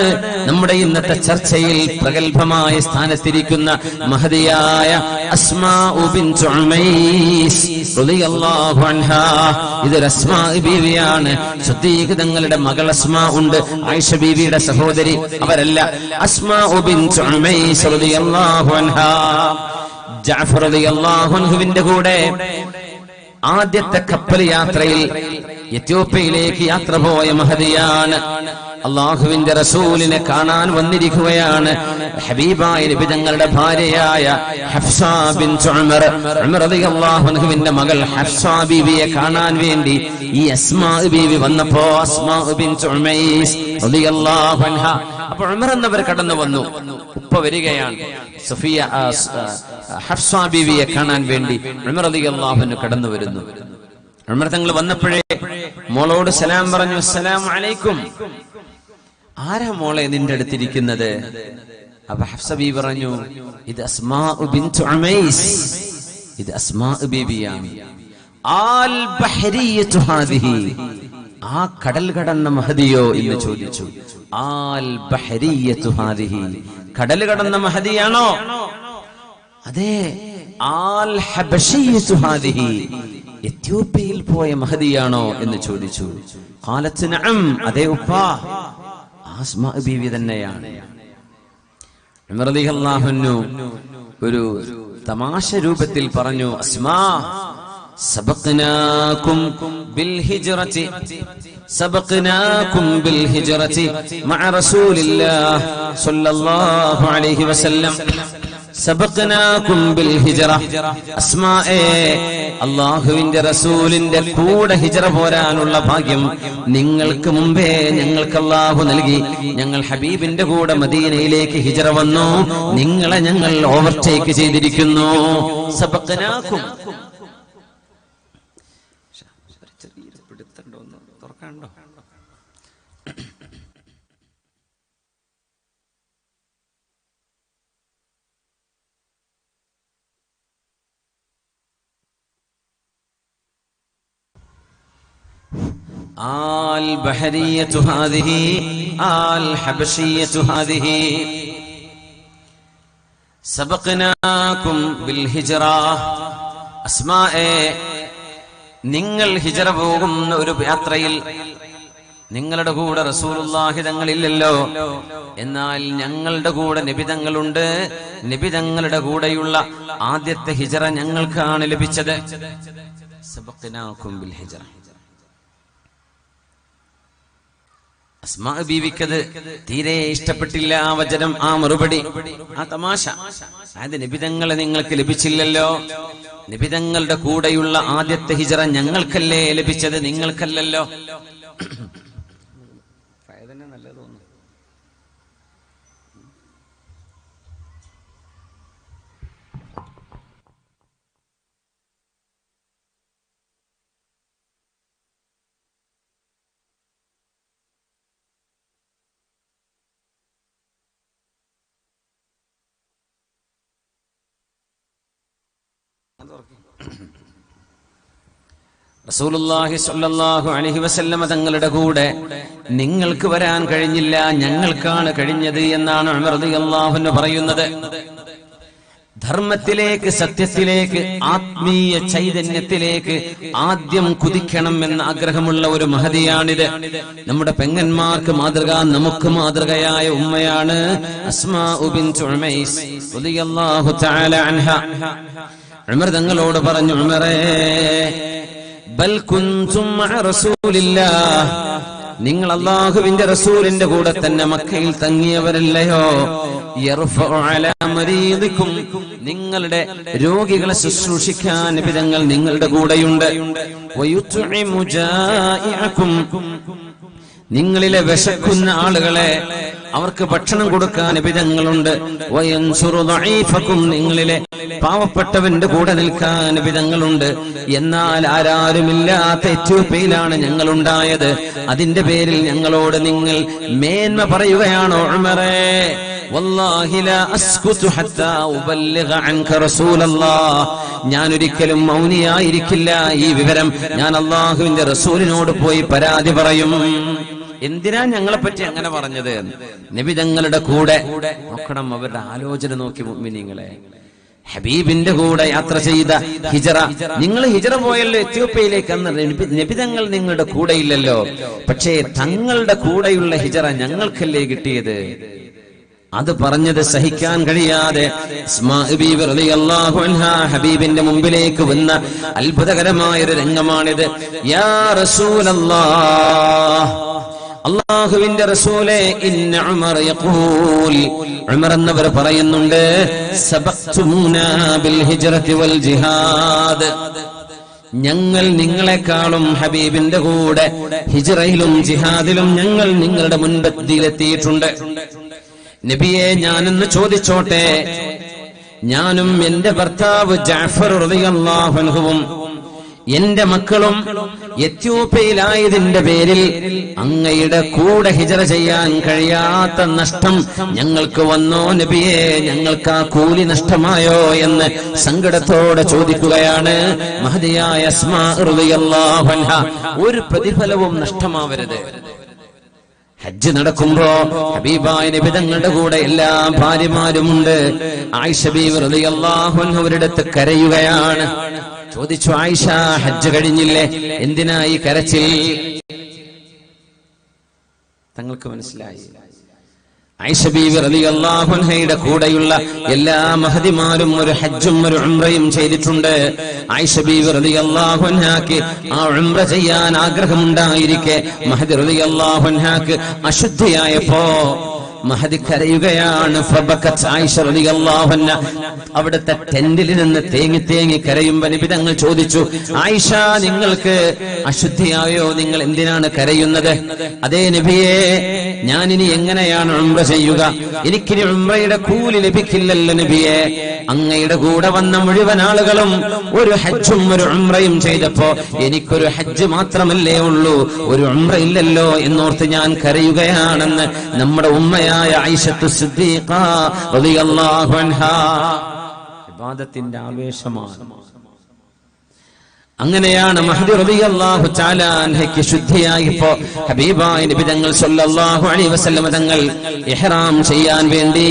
നമ്മുടെ ഇന്നത്തെ ചർച്ചയിൽ പ്രഗൽഭമായ സ്ഥാനത്തിരിക്കുന്ന മഹദിയായ അസ്മാഉ ബിൻതു ഉമൈസ് റളിയല്ലാഹു അൻഹാ. ഇത് അസ്മാ ബീവിയാണ്. സിദ്ദീഖ് തങ്ങളുടെ മകൾ അസ്മാ ഉണ്ട്, ആയിഷ ബീവിയുടെ സഹോദരി. അവരല്ല, അസ്മാഉ ബിൻതു ഉമൈസ് റളിയല്ലാഹു അൻഹാ. ജഅഫർ റളിയല്ലാഹു അൻഹുവിന്റെ കൂടെ ആദ്യത്തെ കപ്പൽ യാത്രയിൽ എത്യോപ്യയിലേക്ക് യാത്ര പോയ മഹദിയാണ്. അള്ളാഹുവിന്റെ റസൂലിനെ കാണാൻ വന്നിരിക്കുകയാണ്. ഹബീബായ നബി തങ്ങളുടെ ഭാര്യയായ ഹഫ്സ ബിൻത് ഉമർ റളിയല്ലാഹു അൻഹുവിന്റെ മകൾ ഹഫ്സ ബീവിയെ കാണാൻ വേണ്ടി ഈ അസ്മാ ബീവി വന്നപ്പോ, അസ്മാ ബിൻത് ഉമൈസ് റളിയല്ലാഹു അൻഹാ, അപ്പോൾ ഉമർ എന്നവർ കടന്നു വന്നു. ഉപ്പ വരികയാണ്, സഫിയ ഹഫ്സ ബീവിയെ കാണാൻ വേണ്ടി ഉമർ റളിയല്ലാഹു അൻഹു കടന്നു വരുന്നു. ഉമർ തങ്ങൾ വന്നപ്പോഴേ മോളോട് സലാം പറഞ്ഞു, അസ്സലാമു അലൈക്കും. ആരാ മോളെ നിന്റെ അടുത്തിരിക്കുന്നത്? അപ്പൊ ഹഫ്സ ബീവി പറഞ്ഞു, ഇത് അസ്മാഉ ബിൻതു ഉമൈസ്, ഇത് അസ്മാ ബീവിയാണ്. ആൽ ബഹരിയതു ഹാദിഹി, ആ കടൽ കടന്ന മഹദിയോ എന്ന് ചോദിച്ചു. ആൽ ബഹരിയതു ഹാദിഹി, കടൽ കടന്ന മഹദിയാണോ? അതെ. ആൽ ഹബശിയതു ഹാദിഹി, എത്യോപ്യയിൽ പോയ മഹദിയാണോ എന്ന് ചോദിച്ചു. ഖാലത്ത് നഅം, അതെ ഉപ്പാ, അസ്മാ ബീവി തന്നെയാണ്. ഉമർ റളിയല്ലാഹു അൻഹു ഒരു തമാശ രൂപത്തിൽ പറഞ്ഞു, അസ്മാ സബഖനാകും ബിൽ ഹിജ്റതി, സബഖനാകും ബിൽ ഹിജ്റതി മഅ റസൂലില്ലാഹ് സ്വല്ലല്ലാഹു അലൈഹി വസല്ലം, സബഖനാകും ബിൽ ഹിജ്റ. അസ്മായെ, അല്ലാഹുവിന്റെ റസൂലിന്റെ കൂടെ ഹിജ്റ പോരാനുള്ള ഭാഗ്യം നിങ്ങൾക്ക് മുമ്പേ ഞങ്ങൾക്ക് അല്ലാഹു നൽകി. ഞങ്ങൾ ഹബീബിന്റെ കൂടെ മദീനയിലേക്ക് ഹിജ്റ വന്നു, നിങ്ങളെ ഞങ്ങൾ ഓവർടേക്ക് ചെയ്തിരിക്കുന്നു. സബഖനാകും. തുറക്കാണ്ടോ? ആൽ ബഹരിയതു ഹാദിഹി ആൽ ഹബശിയതു ഹാദിഹി സബഖനാകും ബിൽ ഹിജ്റ. അസ്മായെ, നിങ്ങൾ ഹിജ്റ പോകുന്ന ഒരു യാത്രയിൽ നിങ്ങളുടെ കൂടെ റസൂലുള്ളാഹി തങ്ങളില്ലല്ലോ, എന്നാൽ ഞങ്ങളുടെ കൂടെ നബി തങ്ങളുണ്ട്. നബി തങ്ങളുടെ കൂടെയുള്ള ആദ്യത്തെ ഹിജ്റ ഞങ്ങൾക്കാണ് ലഭിച്ചത്. സബഖനാകും ബിൽ ഹിജ്റ. അസ്മാ ബീവിക്കത് തീരെ ഇഷ്ടപ്പെട്ടില്ല ആ വചനം, ആ മറുപടി, ആ തമാശ. അതായത് നബിതങ്ങളെ നിങ്ങൾക്ക് ലഭിച്ചില്ലല്ലോ, നബിതങ്ങളുടെ കൂടെയുള്ള ആദ്യത്തെ ഹിജ്റ ഞങ്ങൾക്കല്ലേ ലഭിച്ചത്, നിങ്ങൾക്കല്ലല്ലോ. റസൂലുള്ളാഹി സ്വല്ലല്ലാഹു അലൈഹി വസല്ലമ തങ്ങളുടെ കൂടെ നിങ്ങൾക്ക് വരാൻ കഴിഞ്ഞില്ല, ഞങ്ങൾക്കാണ് കഴിഞ്ഞത് എന്നാണ് ഉമർ റളിയല്ലാഹു അൻഹു പറയുന്നത്. ധർമ്മത്തിലേക്ക്, സത്യത്തിലേക്ക്, ആത്മീയ ചൈതന്യത്തിലേക്ക് ആദ്യം കുതിക്കണം എന്ന ആഗ്രഹമുള്ള ഒരു മഹദിയാണിത്. നമ്മുടെ പെങ്ങന്മാർക്ക് മാതൃക, നമുക്ക് മാതൃകയായ ഉമ്മയാണ് അസ്മാ ബിൻത് ഉമൈസ് റളിയല്ലാഹു തആല അൻഹ. ഉമർ തങ്ങളോട് പറഞ്ഞു, ഉമറേ, ബൽ കുൻതും മഅ റസൂലില്ലാഹ്, നിങ്ങൾ അല്ലാഹുവിന്റെ റസൂലിന്റെ കൂടെ തന്നെ മക്കയിൽ തങ്ങിയവരല്ലയോ? യർഫഉ അലാ മരീദികും, നിങ്ങളുടെ രോഗികളെ ശുശ്രൂഷിക്കാൻ നബിതങ്ങൾ നിങ്ങളുടെ കൂടെയുണ്ട്. വയുത്ഇമു ജായിഅകും, നിങ്ങളിലെ വിശക്കുന്ന ആളുകളെ അവർക്ക് ഭക്ഷണം കൊടുക്കാൻ നബിതങ്ങളുണ്ട്. വയൻസുറു ദഈഫകും, നിങ്ങളിലെ പാവപ്പെട്ടവന്റെ കൂടെ നിൽക്കാൻ നബിതങ്ങളുണ്ട്. എന്നാൽ ആരാരുമില്ലാത്ത എത്യോപ്യയിലാണ് ഞങ്ങൾ ഉണ്ടായത്. അതിന്റെ പേരിൽ ഞങ്ങളോട് നിങ്ങൾ മേന്മ പറയുകയാണോ ഉമറേ? വല്ലാഹി ലാ അസ്കുതു ഹത്താ ഉബല്ലിഗ അൻക റസൂലല്ലാഹ്, ഞാൻ ഒരിക്കലും മൗനിയായിരിക്കില്ല. ഈ വിവരം ഞാൻ അല്ലാഹുവിന്റെ റസൂലിനോട് പോയി പരാതി പറയും. എന്തിനാ ഞങ്ങളെ പറ്റി അങ്ങനെ പറഞ്ഞത്? നബി തങ്ങളുടെ കൂടെ നോക്കണം, അവരുടെ ആലോചന നോക്കി മുഅ്മിനീങ്ങളെ. ഹബീബിന്റെ കൂടെ യാത്ര ചെയ്ത ഹിജ്റ, നിങ്ങൾ ഹിജ്റ പോയല്ലോ എത്യോപ്യയിലേക്ക്, അന്ന് നബി തങ്ങൾ നിങ്ങളുടെ കൂടെ ഇല്ലല്ലോ, പക്ഷേ തങ്ങളുടെ കൂടെയുള്ള ഹിജ്റ ഞങ്ങൾക്കല്ലേ കിട്ടിയത്. അത് പറഞ്ഞത് സഹിക്കാൻ കഴിയാതെ അസ്മാ ബീവി റളിയല്ലാഹു അൻഹാ ഹബീബിന്റെ മുമ്പിലേക്ക് വന്ന അത്ഭുതകരമായ ഒരു രംഗമാണിത്. യാ റസൂലല്ലാഹ്, അല്ലാഹുവിന്റെ റസൂലേ, ഇന്ന ഉമർ യഖൂൽ, ഉമർ എന്നവർ പറയുന്നുണ്ട്, സബഖ്തുമുനാ ബിൽ ഹിജ്റതി വൽ ജിഹാദ്, ഞങ്ങൾ നിങ്ങളെക്കാളും ഹബീബിന്റെ കൂടെ ഹിജ്റയിലും ജിഹാദിലും ഞങ്ങൾ നിങ്ങളുടെ മുൻപന്തിയിലെത്തിയിട്ടുണ്ട്. നബിയെ, ഞാനൊന്ന് ചോദിച്ചോട്ടെ, ഞാനും എന്റെ ഭർത്താവ് ജഅഫർ റളിയല്ലാഹു അൻഹുവും എന്റെ മക്കളും എത്യോപ്യയിലായതിന്റെ പേരിൽ അങ്ങയുടെ കൂടെ ഹിജറ ചെയ്യാൻ കഴിയാത്ത നഷ്ടം ഞങ്ങൾക്ക് വന്നോ നബിയെ, ഞങ്ങൾക്ക് ആ കൂലി നഷ്ടമായോ എന്ന് സങ്കടത്തോടെ ചോദിക്കുകയാണ് മഹദിയായ അസ്മാ റളിയല്ലാഹു അൻഹ. ഒരു പ്രതിഫലവും നഷ്ടമാവരുത്. ഹജ്ജ് നടക്കുമ്പോ ഹബീബായ നബി തങ്ങളുടെ കൂടെ എല്ലാ ഭാര്യമാരുമുണ്ട്. ആയിഷ ബീവി റളിയല്ലാഹു അൻഹ ഒരിടത്ത് കരയുകയാണ്. ചോദിച്ചു, ആയിഷ ഹജ്ജ് കഴിഞ്ഞില്ലേ, എന്തിനാ ഈ കരച്ചിൽ? തങ്ങൾക്ക് മനസ്സിലായി. ആയിഷ ബീവി റളിയല്ലാഹു അൻഹയുടെ കൂടെയുള്ള എല്ലാ മഹദിമാരും ഒരു ഹജ്ജും ഒരു ഉംറയും ചെയ്തിട്ടുണ്ട്. ആയിഷ ബീവി റളിയല്ലാഹു അൻഹാക്ക് ആ ഉംറ ചെയ്യാൻ ആഗ്രഹമുണ്ടായിരിക്കെ മഹദി റളിയല്ലാഹു അൻഹാക്ക് അശുദ്ധിയായപ്പോ മഹദി കരയുകയാണ്. ഫബക്കത്ത് ആയിഷ റളിയല്ലാഹു അൻഹ അവിടുത്തെ ടെന്റിൽ നിന്ന് തേങ്ങി തേങ്ങി കരയുമ്പോൾ നബി തങ്ങൾ ചോദിച്ചു, ആയിഷ നിങ്ങൾക്ക് അശുദ്ധിയായോ, നിങ്ങൾ എന്തിനാണ് കരയുന്നത്? അതേ നബിയെ, ഞാനിനി എങ്ങനെയാണ് ഉംറ ചെയ്യുക? എനിക്കിനി ഉംറയുടെ കൂലി ലഭിക്കില്ലല്ലോ നബിയെ. അങ്ങയുടെ കൂടെ വന്ന മുഴുവൻ ആളുകളും ഒരു ഹജ്ജും ഒരു ഉംറയും ചെയ്തപ്പോ എനിക്കൊരു ഹജ്ജ് മാത്രമല്ലേ ഉള്ളൂ, ഒരു ഉംറ ഇല്ലല്ലോ എന്നോർത്ത് ഞാൻ കരയുകയാണെന്ന് നമ്മുടെ ഉമ്മയായ ആയിഷത്തു സിദ്ദീഖ റളിയല്ലാഹു അൻഹാ. ഇബാദത്തിന്റെ ആവേശമാണ്. അങ്ങനെയാണ് മഹദി റളിയല്ലാഹു തആല അൻഹയ്ക്ക് ശുദ്ധിയായപ്പോ ഹബീബായ നബി തങ്ങൾ സല്ലല്ലാഹു അലൈഹി വസല്ലം തങ്ങൾ ഇഹ്റാം ചെയ്യാൻ വേണ്ടി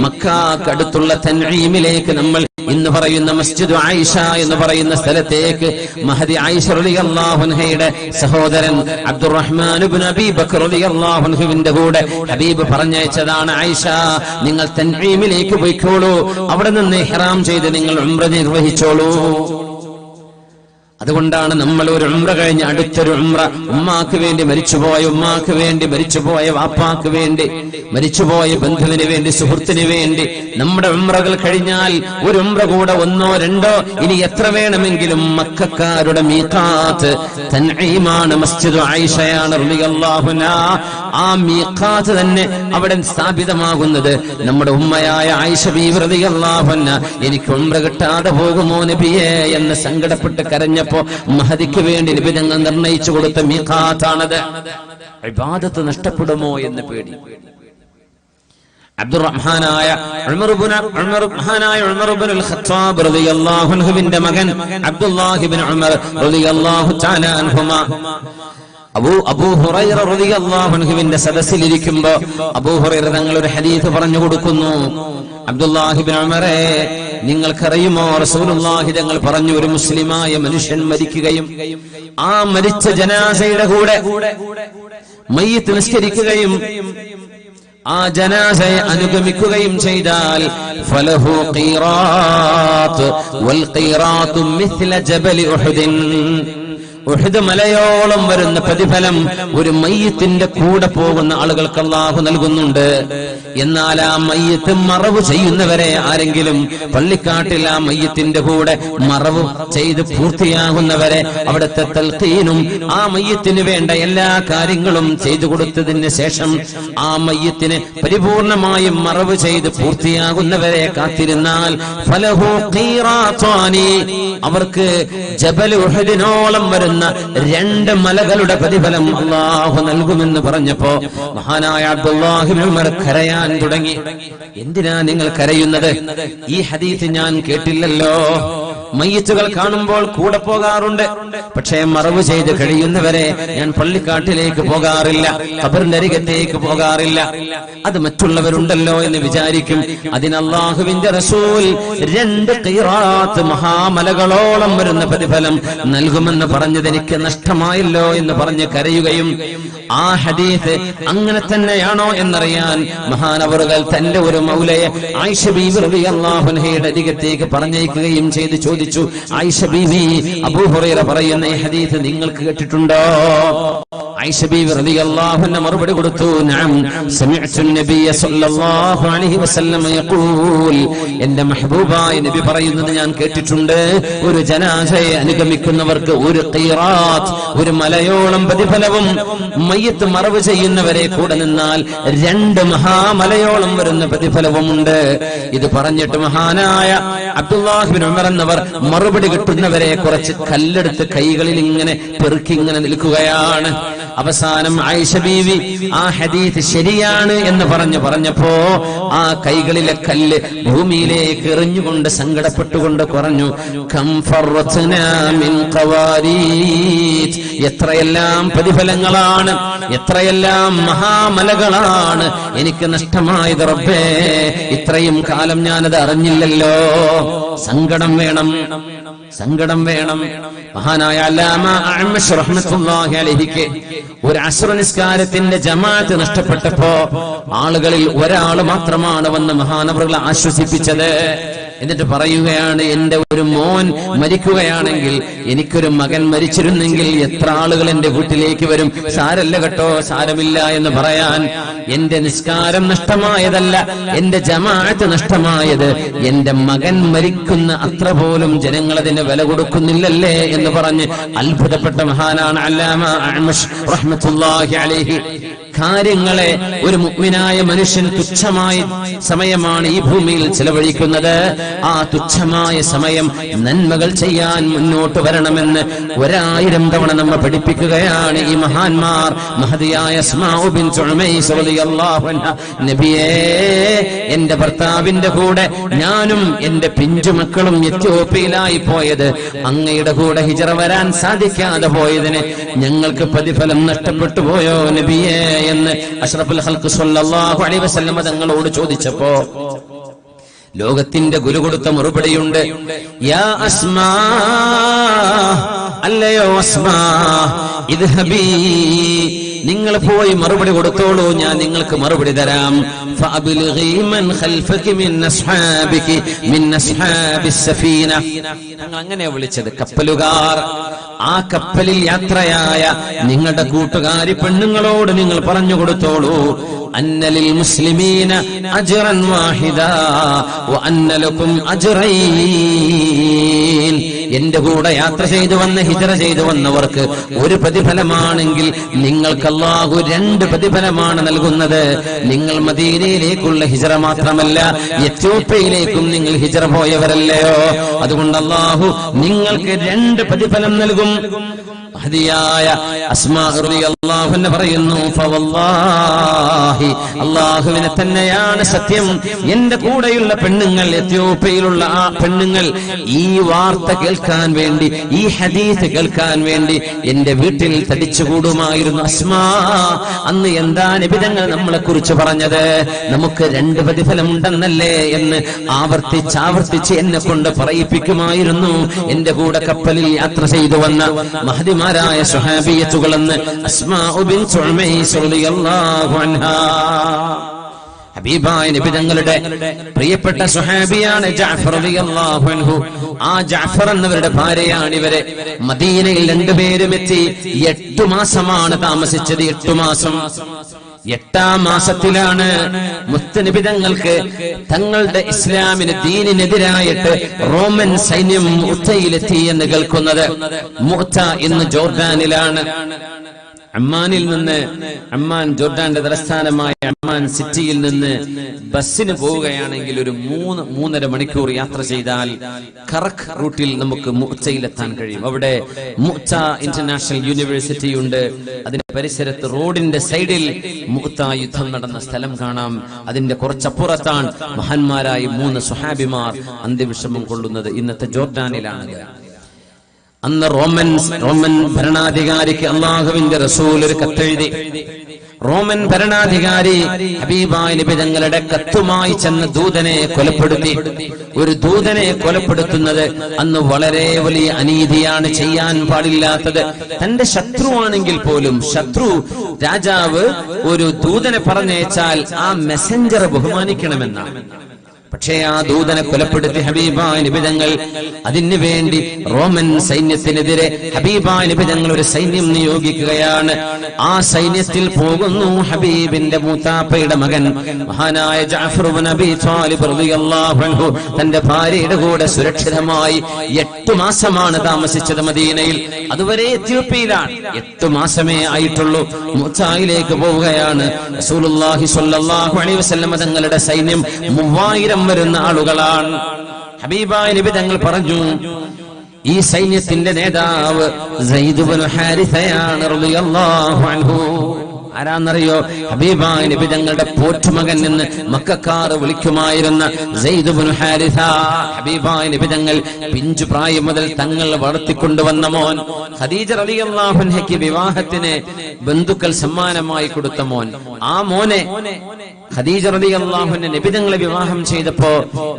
മക്കക്കടുത്തുള്ള തൻഈമിലേക്ക്, നമ്മൾ ഇന്ന് പറയുന്ന മസ്ജിദ് ആയിഷ എന്ന് പറയുന്ന സ്ഥലത്തേക്ക് മഹദി ആയിഷ റളിയല്ലാഹു അൻഹയുടെ സഹോദരൻ അബ്ദുറഹ്മാൻ ഇബ്നു അബീ ബക്കർ റളിയല്ലാഹു അൻഹുവിന്റെ കൂടെ ഹബീബ് പറഞ്ഞയച്ചതാണ്. ആയിഷ, നിങ്ങൾ തൻഈമിലേക്ക് പോയിക്കോളൂ, അവിടെ നിന്ന് ഇഹ്റാം ചെയ്ത് നിങ്ങൾ ഉംറ നിർവഹിച്ചോളൂ. അതുകൊണ്ടാണ് നമ്മൾ ഒരു ഉംറ കഴിഞ്ഞ് അടുത്തൊരു ഉംറ, ഉമ്മാക്ക് വേണ്ടി മരിച്ചുപോയ ഉമ്മാക്ക് വേണ്ടി, മരിച്ചുപോയ വാപ്പാക്ക് വേണ്ടി, മരിച്ചുപോയ ബന്ധുവിന് വേണ്ടി, സുഹൃത്തിന് വേണ്ടി നമ്മുടെ ഉംറകൾ കഴിഞ്ഞാൽ ഒരു ഉംറ കൂടെ, ഒന്നോ രണ്ടോ, ഇനി എത്ര വേണമെങ്കിലും മക്കക്കാരുടെ മീഖാത്ത് തൻഈമാണ്, മസ്ജിദ് ആയിഷയാണ് റളിയല്ലാഹു അൻഹാ. ആ മീഖാത്ത് തന്നെ അവിടെ സ്ഥാപിതമാകുന്നത് നമ്മുടെ ഉമ്മയായ ആയിഷ ബീവി റളിയല്ലാഹു അൻഹ. എനിക്ക് ഉംറ കിട്ടാതെ പോകുമോ നബിയെ എന്ന് സങ്കടപ്പെട്ട് കരഞ്ഞ മഹദിക്ക് വേണ്ടി നബി തങ്ങൾ നിർണയിച്ചു കൊടുത്ത മീഖാത്താണത്. ഇബാദത്ത് നഷ്ടപ്പെടുമോ എന്ന് പേടി. അബ്ദുറഹ്മാനായ ഉമർ ഇബ്നുൽ ഖത്താബ് റളിയല്ലാഹു അൻഹുവിന്റെ മകൻ അബ്ദുല്ലാഹ് ഇബ്നു ഉമർ റളിയല്ലാഹു തആല അൻഹുമാ അബൂ ഹുറൈറ റളിയല്ലാഹു അൻഹുവിന്റെ സദസ്സിൽ ഇരിക്കുമ്പോ അബൂ ഹുറൈറ തങ്ങൾ ഒരു ഹദീസ് പറഞ്ഞു കൊടുക്കുന്നു. അബ്ദുല്ലാഹി ഇബ്നു ഉമറേ, നിങ്ങൾക്കറിയുമോ റസൂലുള്ളാഹി തങ്ങൾ പറഞ്ഞു, ഒരു മുസ്ലിമായ മനുഷ്യൻ മരിക്കുകയും ആ മരിച്ച ജനാസയുടെ കൂടെ മയ്യിത്ത് നിസ്കരിക്കുകയും ആ ജനാസയെ അനുഗമിക്കുകയും ചെയ്താൽ ഫലഹു ഖീറാത്ത് വൽ ഖീറാത്തു മിസ്ല ജബലി ഉഹുദിൻ, ഉഹദ് മലയോളം വരുന്ന പ്രതിഫലം ഒരു മയ്യിത്തിന്റെ കൂടെ പോകുന്ന ആളുകൾക്ക് അല്ലാഹു നൽകുന്നുണ്ട്. എന്നാൽ ആ മയ്യിത്ത് മറവ് ചെയ്യുന്നവരെ ആരെങ്കിലും പള്ളിക്കാട്ടിൽ ആ മയ്യിത്തിന്റെ കൂടെ മറവ് ചെയ്ത് പൂർത്തിയാകുന്നവരെ അവിടുത്തെ തൽഖീനും ആ മയ്യിത്തിന് വേണ്ട എല്ലാ കാര്യങ്ങളും ചെയ്തു കൊടുത്തതിന് ശേഷം ആ മയ്യിത്തിന് പരിപൂർണമായും മറവ് ചെയ്ത് പൂർത്തിയാകുന്നവരെ കാത്തിരുന്നാൽ ഫലഹു ഖീറാത്താനി, അവർക്ക് ജബൽ ഉഹദിനോളം വരുന്ന രണ്ട് മലകളുടെ പ്രതിഫലം അല്ലാഹു നൽകുമെന്ന് പറഞ്ഞപ്പോ മഹാനായ അബ്ദുല്ലാഹി ഇബ്നു ഉമർ കരയാൻ തുടങ്ങി. എന്തിനാ നിങ്ങൾ കരയുന്നത്? ഈ ഹദീസ് ഞാൻ കേട്ടില്ലല്ലോ. മയ്യിത്തുകൾ കാണുമ്പോൾ കൂടെ പോകാറുണ്ട്, പക്ഷേ മറവ് ചെയ്ത് കഴിയുന്നവരെ ഞാൻ പള്ളിക്കാട്ടിലേക്ക് പോകാറില്ല, ഖബറിന്റെ അരികത്തേക്ക് പോകാറില്ല. അത് മറ്റുള്ളവരുണ്ടല്ലോ എന്ന് വിചാരിക്കും. അതിന് അല്ലാഹുവിന്റെ റസൂൽ രണ്ട് ഖീറാത്ത് മഹാമലകളോളം വരുന്ന പ്രതിഫലം നൽകുമെന്ന് പറഞ്ഞത് എനിക്ക് നഷ്ടമായല്ലോ എന്ന് പറഞ്ഞ് കരയുകയും, ആ ഹദീസ് അങ്ങനെ തന്നെയാണോ എന്നറിയാൻ മഹാനവറുകൾ തന്റെ ഒരു മൗലയെ ആയിഷ ബീവി റളിയല്ലാഹു അൻഹയുടെ അരികത്തേക്ക് പറഞ്ഞയക്കുകയും ചെയ്ത് ചോദിച്ചു, ആയിഷ ബീവി, അബൂ ഹുറൈറ പറയുന്ന ഈ ഹദീസ് നിങ്ങൾക്ക് കേട്ടിട്ടുണ്ടോ? ആയിഷ ബീവി റളിയല്ലാഹു അൻഹ മറുപടി കൊടുത്തു, നഅം സമിഅ്തു നബിയ സ്വല്ലല്ലാഹു അലൈഹി വസല്ലം യഖൂൽ, എന്റെ മെഹബൂബായ നബി പറയുന്നത് ഞാൻ കേട്ടിട്ടുണ്ട്, ഒരു ജനാസയെ അനുഗമിക്കുന്നവർക്ക് ഒരു ഖീറാത്ത്, ഒരു മലയോളം പ്രതിഫലവും, മയ്യത്ത് മറവ് ചെയ്യുന്നവരെ കൂടെ നിന്നാൽ 2 മഹാമലയോളം വരുന്ന പ്രതിഫലവുമുണ്ട്. ഇത് പറഞ്ഞിട്ട് മഹാനായ അബ്ദുല്ലാഹ് ഇബ്നു ഉമർ എന്നവർ മറുപടി കിട്ടുന്നവരെ കുറച്ച് കല്ലെടുത്ത് കൈകളിൽ ഇങ്ങനെ പെറുക്കി ഇങ്ങനെ നിൽക്കുകയാണ്. അവസാനം ആയിഷ ബീവി ആ ഹദീസ് ശരിയാണ് എന്ന് പറഞ്ഞപ്പോ ആ കൈകളിലെ കല്ല് ഭൂമിയിലേക്ക് എറിഞ്ഞുകൊണ്ട് സങ്കടപ്പെട്ടുകൊണ്ട് പറഞ്ഞു, കം ഫറത്നാ മിൻ ഖവാരീത്, എത്രയെല്ലാം പ്രതിഫലങ്ങളാണ്, എത്രയെല്ലാം മഹാമലകളാണ് എനിക്ക് നഷ്ടമായത് റബ്ബേ, ഇത്രയും കാലം ഞാനത് അറിഞ്ഞില്ലല്ലോ. സങ്കടം വേണം, സങ്കടം വേണം. മഹാനായ അല്ലാമ അഅ്മശ് റഹ്മത്തുള്ളാഹി അലൈഹിക്ക് ഒരു അസ്ർ നിസ്കാരത്തിന്റെ ജമാഅത്ത് നഷ്ടപ്പെട്ടപ്പോ ആളുകളിൽ ഒരാൾ മാത്രമാണ് വന്ന് മഹാനവറുകളെ ആശ്വസിപ്പിച്ചത്. എന്നിട്ട് പറയുകയാണ്, എന്റെ ഒരു മോൻ മരിക്കുകയാണെങ്കിൽ, എനിക്കൊരു മകൻ മരിച്ചിരുന്നെങ്കിൽ എത്ര ആളുകൾ എന്റെ വീട്ടിലേക്ക് വരും. സാരല്ല കേട്ടോ, സാരമില്ല എന്ന് പറയാൻ. എന്റെ നിസ്കാരം നഷ്ടമായതല്ല, എന്റെ ജമാഅത്ത് നഷ്ടമായത്, എന്റെ മകൻ മരിക്കുന്ന അത്ര പോലും ജനങ്ങൾ അതിന് വില കൊടുക്കുന്നില്ലല്ലേ എന്ന് പറഞ്ഞ് അത്ഭുതപ്പെട്ട മഹാനാണ് അല്ലാമ അഅ്മശ് റഹ്മത്തുള്ളാഹി അലൈഹി. കാര്യങ്ങളെ ഒരു മുഅ്മിനായ മനുഷ്യൻ തുച്ഛമായ സമയമാണ് ഈ ഭൂമിയിൽ ചെലവഴിക്കുന്നത്. ആ തുച്ഛമായ സമയം നന്മകൾ ചെയ്യാൻ മുന്നോട്ട് വരണമെന്ന് 1000 തവണ നമ്മെ പഠിപ്പിക്കുകയാണ് ഈ മഹാന്മാർ. മഹദിയായ അസ്മാഉ ബിൻത് ഉമൈസ് റളിയല്ലാഹു അൻഹ, നബിയേ, എന്റെ ഭർത്താവിന്റെ കൂടെ ഞാനും എന്റെ പിഞ്ചുമക്കളും എത്യോപ്യയിലായി പോയത്, അങ്ങയുടെ കൂടെ ഹിജറ വരാൻ സാധിക്കാതെ പോയതിന് ഞങ്ങൾക്ക് പ്രതിഫലം നഷ്ടപ്പെട്ടു പോയോ നബിയേ എന്ന് അഷ്റഫുൽ ഖൽഖ് സ്വല്ലല്ലാഹു അലൈഹി വസല്ലം തങ്ങളോട് ചോദിച്ചപ്പോ ലോകത്തിന്റെ ഗുരു കൊടുത്ത മറുപടിയുണ്ട്, യാ അസ്മാ, അല്ലയോ അസ്മാ, ഇദ്ഹബീ, നിങ്ങൾ പോയി മറുപടി കൊടുത്തോളൂ, ഞാൻ നിങ്ങൾക്ക് മറുപടി തരാം. ഫഅബ്ലിഗി മൻ ഖൽഫകി മിൻ അസ്ഹാബികി മിൻ അസ്ഹാബിസ് സഫീന. ഞങ്ങൾ അങ്ങനെ വിളിച്ചത് കപ്പലുകാർ. ആ കപ്പലിൽ യാത്രയായ നിങ്ങളുടെ കൂട്ടുകാരി പെണ്ണുങ്ങളോട് നിങ്ങൾ പറഞ്ഞു കൊടുത്തോളൂ, അന്നലിൽ മുസ്ലിമീന അജ്റൻ വാഹിദാ വ അന്ന ലകും അജ്റൈൻ. എന്റെ കൂടെ യാത്ര ചെയ്തു വന്ന, ഹിജറ ചെയ്തു വന്നവർക്ക് ഒരു പ്രതിഫലമാണെങ്കിൽ നിങ്ങൾക്ക് അല്ലാഹു 2 പ്രതിഫലമാണ് നൽകുന്നത്. നിങ്ങൾ മദീനയിലേക്കുള്ള ഹിജറ മാത്രമല്ല, എത്യോപ്യയിലേക്കും നിങ്ങൾ ഹിജറ പോയവരല്ലയോ, അതുകൊണ്ട് അല്ലാഹു നിങ്ങൾക്ക് 2 പ്രതിഫലം നൽകും. മഹദിയായ അസ്മാ റളിയല്ലാഹു അൻഹ പറയുന്നു, ഫവല്ലാഹി, അല്ലാഹുവിനെ തന്നെയാണ് സത്യം, എന്റെ കൂടെയുള്ള പെണ്ണുങ്ങൾ, എത്യോപ്യയിലുള്ള ആ പെണ്ണുങ്ങൾ ഈ വാർത്ത കേൾക്കാൻ വേണ്ടി, ഈ ഹദീസ് കേൾക്കാൻ വേണ്ടി എന്റെ വീട്ടിൽ തടിച്ചുകൂടുമായിരുന്നു. അസ്മാ, അന്ന് എന്താ നബി തങ്ങൾ നമ്മളെ കുറിച്ച് പറഞ്ഞത്, നമുക്ക് 2 പ്രതിഫലം ഉണ്ടെന്നല്ലേ എന്ന് ആവർത്തിച്ച് എന്നെ കൊണ്ട് പറയിപ്പിക്കുമായിരുന്നു. എന്റെ കൂടെ കപ്പലിൽ യാത്ര ചെയ്തു വന്ന മഹദിമാരായ സ്വഹാബിയത്തുകളെന്ന് അസ്മാഉ ബിൻത് ഉമൈസ് റളിയല്ലാഹു അൻഹാ. ഹബീബായ നബി തങ്ങളുടെ പ്രിയപ്പെട്ട സ്വഹാബിയാണ് ജഅഫർ റളിയല്ലാഹു അൻഹു. ആ ജഅഫർ എന്നവരുടെ ഭാര്യയാണ് ഇവരെ. മദീനയിൽ 2 പേരും എത്തി. 8 മാസമാണ് താമസിച്ചത്. 8 മാസം. 8ാം മാസത്തിലാണ് മുത്തനബി തങ്ങൾക്ക് തങ്ങളുടെ ഇസ്ലാമിന് ദീനിനെതിരായിട്ട് റോമൻ സൈന്യം മുഅ്തയിലെത്തി എന്ന് കേൾക്കുന്നത്. മുഅ്ത ഇന്ന് ജോർദാനിലാണ്. അമ്മാനിൽ നിന്ന്, അമ്മാൻ ജോർദാന്റെ തലസ്ഥാനമായ അമ്മാൻ സിറ്റിയിൽ നിന്ന് ബസ്സിന് പോവുകയാണെങ്കിൽ ഒരു 3-3.5 മണിക്കൂർ യാത്ര ചെയ്താൽ കറക് റൂട്ടിൽ നമുക്ക് മുഅ്തയിലെത്താൻ കഴിയും. അവിടെ മുഅ്ത ഇന്റർനാഷണൽ യൂണിവേഴ്സിറ്റി ഉണ്ട്. അതിന്റെ പരിസരത്ത് റോഡിന്റെ സൈഡിൽ മുഅ്ത യുദ്ധം നടന്ന സ്ഥലം കാണാം. അതിന്റെ കുറച്ചപ്പുറത്താണ് മഹാന്മാരായ 3 സ്വഹാബിമാർ അന്ത്യവിഷമം കൊള്ളുന്നത്. ഇന്നത്തെ ജോർദാനിലാണത്. അന്ന് റോമൻ ഭരണാധികാരിക്ക് അല്ലാഹുവിന്റെ റസൂൽ ഒരു കത്തെഴുതി. റോമൻ ഭരണാധികാരി ഹബീബായ നബി തങ്ങളുടെ കത്തുമായി ചെന്ന ദൂതനെ കൊലപ്പെടുത്തി. ഒരു ദൂതനെ കൊലപ്പെടുത്തുന്നത് അന്ന് വളരെ വലിയ അനീതിയാണ്, ചെയ്യാൻ പാടില്ലാത്തത്. തന്റെ ശത്രുവാണെങ്കിൽ പോലും, ശത്രു രാജാവ് ഒരു ദൂതനെ പറഞ്ഞയച്ചാൽ ആ മെസഞ്ചറെ ബഹുമാനിക്കണമെന്നാണ്. പക്ഷേ ആ ദൂതനെ കൊലപ്പെടുത്തി ഹബീബായ നബി തങ്ങൾ അതിനു വേണ്ടി റോമൻ സൈന്യത്തിനെതിരെ ഹബീബായ നബി തങ്ങൾ ഒരു സൈന്യം നിയോഗിക്കുകയാണ്. ആ സൈന്യത്തിൽ പോകുന്നു ഹബീബിന്റെ മൂത്താപ്പയുടെ മകൻ മഹാനായ ജഅഫർ ഇബ്നു അബീ ത്വാലിബ് റളിയല്ലാഹു അൻഹു. തന്റെ ഭാര്യയുടെ കൂടെ സുരക്ഷിതമായി 8 മാസമാണ് താമസിച്ചത് മദീനയിൽ. അതുവരെ എത്യോപ്യയിലാണ്. 8 മാസമേ ആയിട്ടുള്ളൂ. മൂത്തായിലേക്ക് പോവുകയാണ്. റസൂലുള്ളാഹി സ്വല്ലല്ലാഹു അലൈഹി വസല്ലം തങ്ങളുടെ സൈന്യം 3000 വരുന്ന ആളുകളാണ്. ഹബീബായ നബി തങ്ങൾ പറഞ്ഞു, ഈ സൈന്യത്തിന്റെ നേതാവ് സയ്യിദ് ഇബ്നു ഹാരിസയാണ് റളിയല്ലാഹു അൻഹു. ആരാന്നറിയോ? ഹബീബായ നബി തങ്ങളുടെ പോറ്റുമകൻ എന്ന് മക്കക്കാർ വിളിക്കുമായിരുന്ന സയ്യിദ് ഇബ്നു ഹാരിസ. ഹബീബായ നബി തങ്ങൾ പിഞ്ചു പ്രായം മുതൽ തങ്ങൾ വളർത്തിക്കൊണ്ടുവന്ന മോൻ. ഖദീജ റളിയല്ലാഹു അൻഹയ്ക്ക് വിവാഹത്തിന് ബന്ധുക്കൾ സമ്മാനമായി കൊടുത്ത മോൻ. ആ മോനെ ഖദീജ റളിയല്ലാഹു അൻഹ നബി തങ്ങളെ വിവാഹം ചെയ്തപ്പോ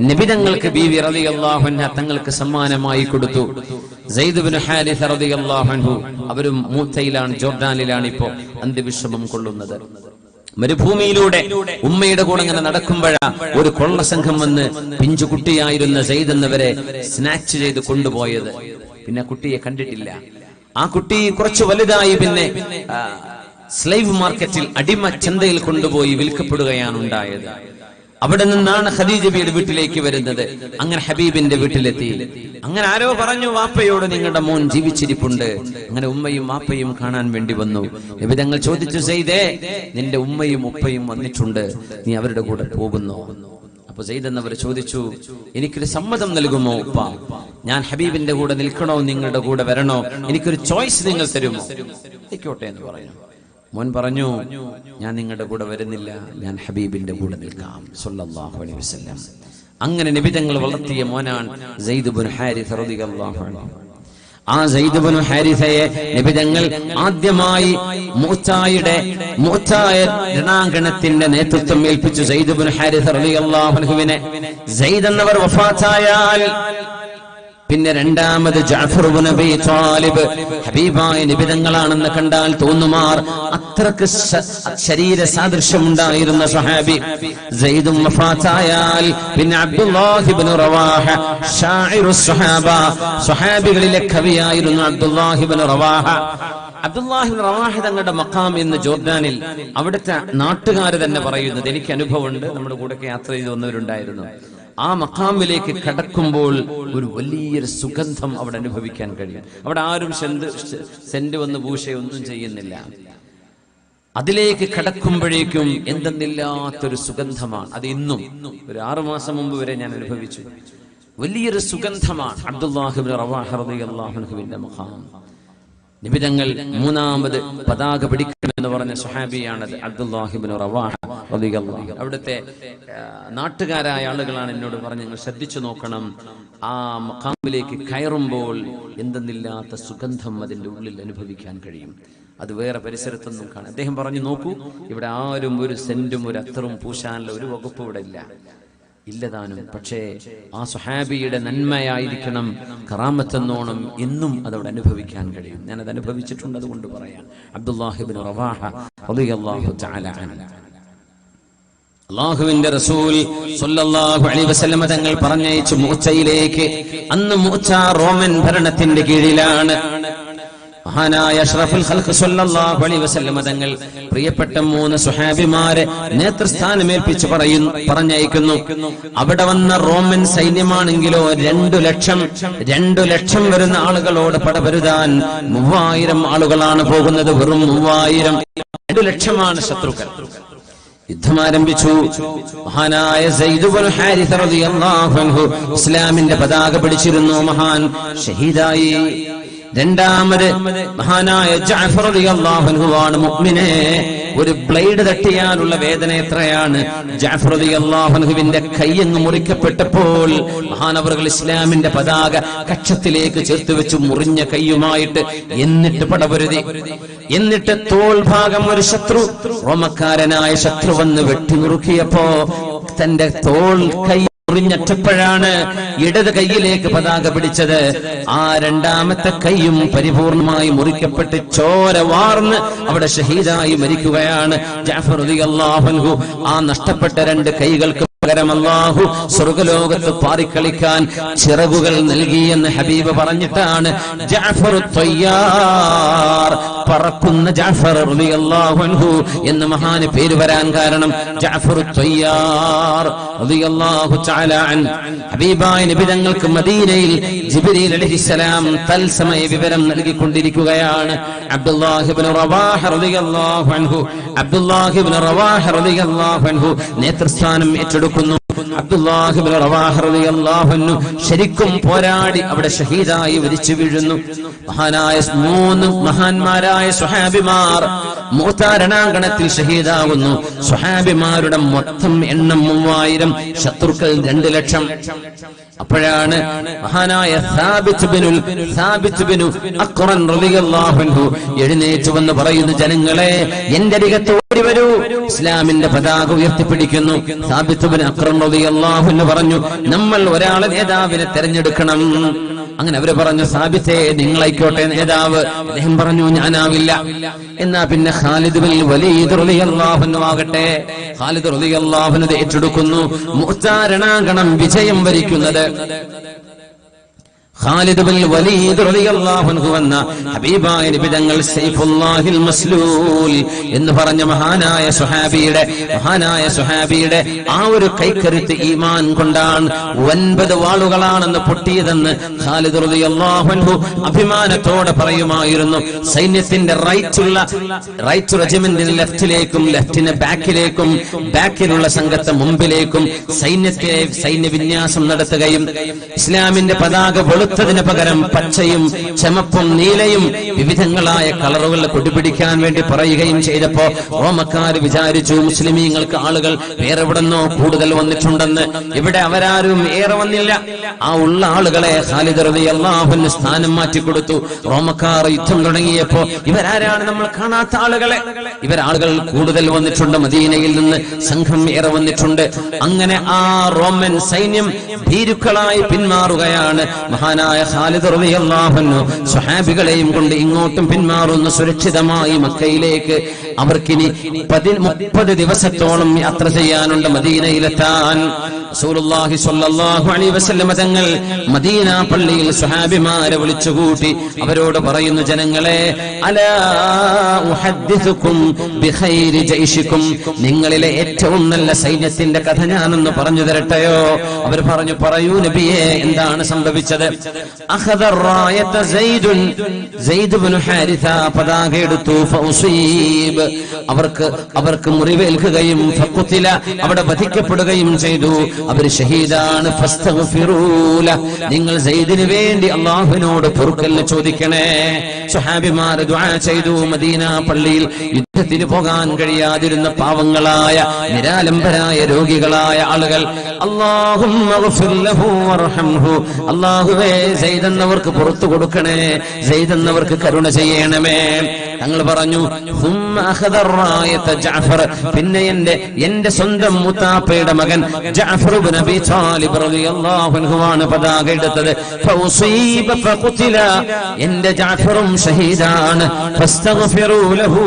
നബി തങ്ങൾക്ക് ബീവി റളിയല്ലാഹു അൻഹ തങ്ങൾക്ക് സമ്മാനമായി കൊടുത്തു. സയ്യിദ് ഇബ്നു ഹാരിസ റളിയല്ലാഹു അൻഹു അവരും മൂത്തയിലാണ്, ജോർഡാനിലാണ് ഇപ്പോ അന്ത്യവിശ്രമം കൊള്ളുന്നത്. മരുഭൂമിയിലൂടെ ഉമ്മയുടെ കൂടെ അങ്ങനെ നടക്കുമ്പോഴാ ഒരു കൊള്ള സംഘം വന്ന് പിഞ്ചുകുട്ടിയായിരുന്ന സയ്യിദ് എന്നവരെ സ്നാച്ച് ചെയ്ത് കൊണ്ടുപോയത്. പിന്നെ കുട്ടിയെ കണ്ടിട്ടില്ല. ആ കുട്ടി കുറച്ച് വലുതായി പിന്നെ സ്ലൈവ് മാർക്കറ്റിൽ, അടിമ ചന്തയിൽ കൊണ്ടുപോയി വിൽക്കപ്പെടുകയാണ് ഉണ്ടായത്. അവിടെ നിന്നാണ് ഖദീജ ബിയുടെ വീട്ടിലേക്ക് വരുന്നത്. അങ്ങനെ ഹബീബിന്റെ വീട്ടിലെത്തി. അങ്ങനെ ആരോ പറഞ്ഞു വാപ്പയോട്, നിങ്ങളുടെ മോൻ ജീവിച്ചിരിപ്പുണ്ട്. അങ്ങനെ ഉമ്മയും വാപ്പയും കാണാൻ വേണ്ടി വന്നു. നബി തങ്ങൾ ചോദിച്ചു, സയ്യിദേ, നിന്റെ ഉമ്മയും ഉപ്പയും വന്നിട്ടുണ്ട്, നീ അവരുടെ കൂടെ പോകുന്നോ? അപ്പൊ സയ്യിദ് എന്നവർ ചോദിച്ചു, എനിക്കൊരു സമ്മതം നൽകുമോ ഉപ്പ? ഞാൻ ഹബീബിന്റെ കൂടെ നിൽക്കണോ, നിങ്ങളുടെ കൂടെ വരണോ? എനിക്കൊരു ചോയ്സ് നിങ്ങൾ തരുമോ? ആയിക്കോട്ടെ എന്ന് പറഞ്ഞു. മോൻ പറഞ്ഞു, ഞാൻ നിങ്ങളുടെ കൂടെ വരുന്നില്ല, ഞാൻ ഹബീബിന്റെ കൂടെ നിൽക്കാം സ്വല്ലല്ലാഹു അലൈഹി വസല്ലം. അങ്ങനെ നബി തങ്ങൾ വളർത്തിയ മോനാണ് സയ്യിദ് ഇബ്നു ഹാരിസ റളിയല്ലാഹു അൻഹു. ആ സയ്യിദ് ഇബ്നു ഹാരിസയെ നബി തങ്ങൾ ആദ്യമായി മുഅ്തായ രണാങ്കണത്തിന്റെ നേതൃത്വം ഏൽപ്പിച്ചു. സയ്യിദ് ഇബ്നു ഹാരിസ റളിയല്ലാഹു അൻഹുവിനെ സയ്യിദ് എന്നവർ വഫാത്തായാൽ പിന്നെ രണ്ടാമത് ജഅഫർ ഇബ്നു അബീ ത്വാലിബ്. ഹബീബായ നബി തങ്ങളാണെന്ന് കണ്ടാൽ തോന്നുമാർ അത്രക്ക് ശരീര സാദൃശ്യം ഉണ്ടായിരുന്ന സ്വഹാബി. സയ്യിദും വഫാത്തായാൽ പിന്നെ അബ്ദുല്ലാഹി ഇബ്നു റവാഹ ഷാഇറുസ് സ്വഹാബ, സ്വഹാബികളിലെ കവിയായിരുന്നു Abdullah Ibn Rawaha. Abdullah Ibn Rawaha തങ്ങളുടെ മഖാം ഇന്ന് ജോർദാനിൽ. അവിടുത്തെ നാട്ടുകാർ തന്നെ പറയുന്നത്, എനിക്ക് അനുഭവമുണ്ട്, നമ്മുടെ കൂടെ യാത്ര ചെയ്തു വന്നവരുണ്ടായിരുന്നു. ആ മഖാമിലേക്ക് കടക്കുമ്പോൾ ഒരു വലിയൊരു സുഗന്ധം അവിടെ അനുഭവിക്കാൻ കഴിയും. അവിടെ ആരും സെന്റ് വന്ന് പൂശയൊന്നും ചെയ്യുന്നില്ല. അതിലേക്ക് കടക്കുമ്പോഴേക്കും എന്തെന്നില്ലാത്തൊരു സുഗന്ധമാണ്. അത് ഇന്നും ഒരു 6 മാസം മുമ്പ് വരെ ഞാൻ അനുഭവിച്ചു. വലിയൊരു സുഗന്ധമാണ് അബ്ദുല്ലാഹി ഇബ്നു റവാഹ റളിയല്ലാഹു അൻഹുവിന്റെ മഖാം. നബി തങ്ങൾ മൂന്നാമത് പതാക പിടിക്കണമെന്ന് പറഞ്ഞ സ്വഹാബിയാണത് അബ്ദുല്ലാഹി ഇബ്നു റവാഹ റളിയല്ലാഹു അൻഹു. അവിടുത്തെ നാട്ടുകാരായ ആളുകളാണ് എന്നോട് പറഞ്ഞ്, നിങ്ങൾ ശ്രദ്ധിച്ചു നോക്കണം, ആ മഖാമിലേക്ക് കയറുമ്പോൾ എന്തെന്നില്ലാത്ത സുഗന്ധം അതിന്റെ ഉള്ളിൽ അനുഭവിക്കാൻ കഴിയും. അത് വേറെ പരിസരത്തൊന്നും കാണാം. അദ്ദേഹം പറഞ്ഞു, നോക്കൂ, ഇവിടെ ആരും ഒരു സെന്റും ഒരു അത്തറും പൂശാനുള്ള ഒരു വകുപ്പ് ഇവിടെ ഇല്ലതാനും. പക്ഷേ ആ സ്വഹാബിയുടെ നന്മയായിരിക്കണം കറാമത്തെന്നോണം എന്നും അതവിടെ അനുഭവിക്കാൻ കഴിയും. ഞാനത് അനുഭവിച്ചിട്ടുണ്ട്, അതുകൊണ്ട് പറയാം. അബ്ദുല്ലാഹി ഇബ്നു റവാഹ റളിയല്ലാഹു തആല അൻഹു. അല്ലാഹുവിന്റെ റസൂൽ സ്വല്ലല്ലാഹു അലൈഹി വസല്ലം തങ്ങൾ പറഞ്ഞയച്ചു മുഅ്തയിലേക്ക്. അന്ന് മുഅ്ത റോമൻ ഭരണത്തിന്റെ കീഴിലാണ്. മഹാനായ അഷ്റഫുൽ ഖൽഖ് സ്വല്ലല്ലാഹു അലൈഹി വസല്ലം തങ്ങൾ പ്രിയപ്പെട്ട 3 സ്വഹാബിമാരെ നേതൃസ്ഥാനമേൽപ്പിച്ച് പറഞ്ഞയക്കുന്നു. അവിടെ വന്ന റോമൻ സൈന്യമാണെങ്കിലോ 2 ലക്ഷം വരുന്ന ആളുകളോട് പടപൊരുതാൻ 3000 ആളുകളാണ് പോകുന്നത്. വെറും 3000, 2 ലക്ഷമാണ് ശത്രുക്കൾ. യുദ്ധം ആരംഭിച്ചു. മഹാനായ സയ്യിദ് ഇബ്നു ഹാരിസ റളിയല്ലാഹു അൻഹു ഇസ്ലാമിന്റെ പതാക പിടിച്ചിരുന്നു. മഹാൻ ഷഹീദായി. രണ്ടാമത് മഹാനായ ജഅഫർ റളിയല്ലാഹു അൻഹു ആണ് മുഅ്മിനെ. ഒരു ബ്ലേഡ് തട്ടിയാലുള്ള വേദന എത്രയാണ്. ജഅഫർ റളിയല്ലാഹു അൻഹുവിന്റെ കൈയങ്ങ് മുറിക്കപ്പെട്ടപ്പോൾ മഹാനവറുകൾ ഇസ്ലാമിന്റെ പതാക കക്ഷത്തിലേക്ക് ചേർത്ത് വെച്ച് മുറിഞ്ഞ കൈയുമായിട്ട് എന്നിട്ട് പടപൊരുതി. എന്നിട്ട് തോൾ ഭാഗം ഒരു ശത്രു, റോമക്കാരനായ ശത്രു വന്ന് വെട്ടിമുറുക്കിയപ്പോ തന്റെ തോൾ കൈ മുറിഞ്ഞറ്റപ്പോഴാണ് ഇടത് കൈയിലേക്ക് പതാക പിടിച്ചത്. ആ രണ്ടാമത്തെ കൈയും പരിപൂർണമായി മുറിക്കപ്പെട്ട് ചോര വാർന്ന് അവിടെ ഷഹീദായി മരിക്കുകയാണ് ജഅഫർ റളിയല്ലാഹു അൻഹു. ആ നഷ്ടപ്പെട്ട 2 കൈകൾക്ക് പകരം അല്ലാഹു സ്വർഗ്ഗലോകത്ത് പാറിക്കളിക്കാൻ ചിറകുകൾ നൽകിയെന്ന് ഹബീബ് പറഞ്ഞിട്ടാണ് ജഅഫർ ത്വയ്യാർ, പറക്കുന്ന ജഅഫർ റളിയല്ലാഹു അൻഹു എന്ന് മഹാന് പേര് വരാൻ കാരണം ജഅഫർ ത്വയ്യാർ റളിയല്ലാഹു തആല അൻ. ഹബീബായ നബി തങ്ങൾക്ക് മദീനയിൽ ജിബ്രീൽ അലൈഹിസ്സലാം തൽസമയ വിവരം നൽകിക്കൊണ്ടിരിക്കുകയാണ്. അബ്ദുല്ലാഹി ഇബ്നു റവാഹ റളിയല്ലാഹു അൻഹു നേതൃസ്ഥാനം ഏറ്റെടുക്കുന്നു. അബ്ദുല്ലാഹി ഇബ്നു റവാഹ റളിയല്ലാഹു അൻഹു ശരിക്കും പോരാടി അവിടെ ഷഹീദായി മരിച്ചു വീഴുന്നു. മൂന്ന് മഹാന്മാരായ സ്വഹാബിമാർ മുഅ്ത രണാങ്കണത്തിൽ ഷഹീദാകുന്നു. സ്വഹാബിമാരുടെ മൊത്തം എണ്ണം 3000, ശത്രുക്കൾ 2 ലക്ഷം. അപ്പോഴാണ് മഹാനായ സാബിത്ത് ബിനു അഖ്റൻ റളിയല്ലാഹു അൻഹു എഴുന്നേറ്റ് വന്ന് പറയുന്നു, ജനങ്ങളെ എന്റെ അരികത്ത് ഓടി വരൂ, ഇസ്ലാമിന്റെ പതാക ഉയർത്തിപ്പിടിക്കുന്നു. സാബിത്ത് ബിനു അഖ്റൻ റളിയല്ലാഹു അൻഹു പറഞ്ഞു, നമ്മൾ ഒരാളെ നേതാവിനെ തെരഞ്ഞെടുക്കണം. അങ്ങനെ അവര് പറഞ്ഞു, സാബിത്തെ നിങ്ങളായിക്കോട്ടെ നേതാവ്. അദ്ദേഹം പറഞ്ഞു, ഞാനാവില്ല. എന്നാ പിന്നെ ഖാലിദ് ബിൻ വലീദ് റളിയല്ലാഹു അൻഹു ആകട്ടെ. ഖാലിദ് റളിയല്ലാഹു അൻഹു ഏറ്റെടുക്കുന്നു. മുഅ്ത രണാങ്കണം വിജയം വരിക്കുന്നത് ഖാലിദ് ബിൻ വലീദ് റളിയല്ലാഹു അൻഹു എന്ന ഹബീബായ നബി തങ്ങൾ സൈഫുല്ലാഹിൽ മസ്ലൂൽ എന്ന് പറഞ്ഞ മഹാനായ സ്വഹാബിയുടെ ആ ഒരു കൈക്കരുത്ത് ഈമാൻ കൊണ്ടാണ് 9 വാളുകളാണെന്ന് പൊട്ടിയതെന്ന് ഖാലിദ് റളിയല്ലാഹു അൻഹു അഭിമാനത്തോടെ പറയുമായിരുന്നു. സൈന്യത്തിന്റെ റൈറ്റ് റെജിമെന്റിന് ലെഫ്റ്റിലേക്കും, ലെഫ്റ്റിന് ബാക്കിലേക്കും, ബാക്കിലുള്ള സംഘത്തെ മുമ്പിലേക്കും സൈന്യ വിന്യാസം നടത്തുകയും ഇസ്ലാമിന്റെ പതാക വെളുത്തതിന് പകരം പച്ചയും ചമപ്പും നീലയും വിവിധങ്ങളായ കളറുകൾ കൊടിപിടിക്കാൻ വേണ്ടി പറയുകയും ചെയ്തപ്പോ റോമക്കാര് വിചാരിച്ചു മുസ്ലിമീങ്ങൾക്ക് ആളുകൾ വേറെ എവിടെന്നോ കൂടുതൽ വന്നിട്ടുണ്ടെന്ന്. ഇവിടെ അവരാരും ഏറെ വന്നില്ല. ആ ഉള്ള ആളുകളെ ഖാലിദ് റളിയല്ലാഹു അൻഹു സ്ഥാനം മാറ്റിക്കൊടുത്തു. റോമക്കാർ യുദ്ധം തുടങ്ങിയപ്പോ ഇവരാരാണ് നമ്മൾ കാണാത്ത ആളുകളെ, ഇവരാളുകൾ കൂടുതൽ വന്നിട്ടുണ്ട്, മദീനയിൽ നിന്ന് സംഘം ഏറെ വന്നിട്ടുണ്ട്. അങ്ങനെ ആ റോമൻ സൈന്യം ഭീരുക്കളായി പിന്മാറുകയാണ്. മഹാനായ ഖാലിദ് റളിയല്ലാഹു അൻഹു സ്വഹാബികളെയും കൊണ്ട് ഇങ്ങോട്ടും പിന്മാറുന്നു സുരക്ഷിതമായി മക്കയിലേക്ക്. അവർക്കിനി 30 ദിവസത്തോളം യാത്ര ചെയ്യാനുണ്ട് മദീനയിലെത്താൻ. റസൂലുള്ളാഹി സ്വല്ലല്ലാഹു അലൈഹി വസല്ലം തങ്ങൾ മദീന പള്ളിയിൽ സ്വഹാബിമാരെ വിളിച്ചുകൂട്ടി അവരോട് പറയുന്നു, ജനങ്ങളെ, അലാ ഉഹദ്ദിസുകും ബിഖൈരി ജൈശികും, നിങ്ങളിലെ ഏറ്റവും നല്ല സൈന്യത്തിന്റെ കഥ ഞാനൊന്ന് പറഞ്ഞു തരട്ടെയോ? അവർ പറഞ്ഞു, പറയൂ നബിയേ, എന്താണ് സംഭവിച്ചത്? അഖദ റായത സയ്യിദ് ഇബ്നു ഹാരിസ പതാക എടുത്തു. ഫൗസീബ്, അവർക്ക് മുറിവേൽക്കുകയും ഫഖുതില, അവിടെ വധിക്കപ്പെടുകയും ചെയ്തു. അവർ ഷഹീദാണ്. ഫസ്തഗ്ഫിറൂല, നിങ്ങൾ സയ്യിദിന് വേണ്ടി അല്ലാഹുവിനോട് പൊറുക്കലിനെ ചോദിക്കണേ. സ്വഹാബിമാർ ദുആ ചെയ്തു. മദീന പള്ളിയിൽ യുദ്ധത്തിന് പോകാൻ കഴിയാതിരുന്ന പാവങ്ങളായ നിരാലംബരായ രോഗികളായ ആളുകൾ, അല്ലാഹുമ്മ ഗ്ഫിർ ലഹു വർഹംഹു, അല്ലാഹുവേ സയ്യിദ് എന്നവർക്ക് പുറത്തു കൊടുക്കണേ, സയ്യിദ് എന്നവർക്ക് കരുണ ചെയ്യണമേ. തങ്ങൾ പറഞ്ഞു, പിന്നെ എന്റെ സ്വന്തം മുത്താപ്പയുടെ മകൻ ജഅഫർ ഇബ്നു അബീ ത്വാലിബ് റളിയല്ലാഹു അൻഹു ആണ് പതാക എടുത്തത്. ഫൗസീബ ഫഖുതില, എന്റെ ജഅഫറും ഷഹീദാണ്. ഫസ്തഗ്ഫിറൂ ലഹു,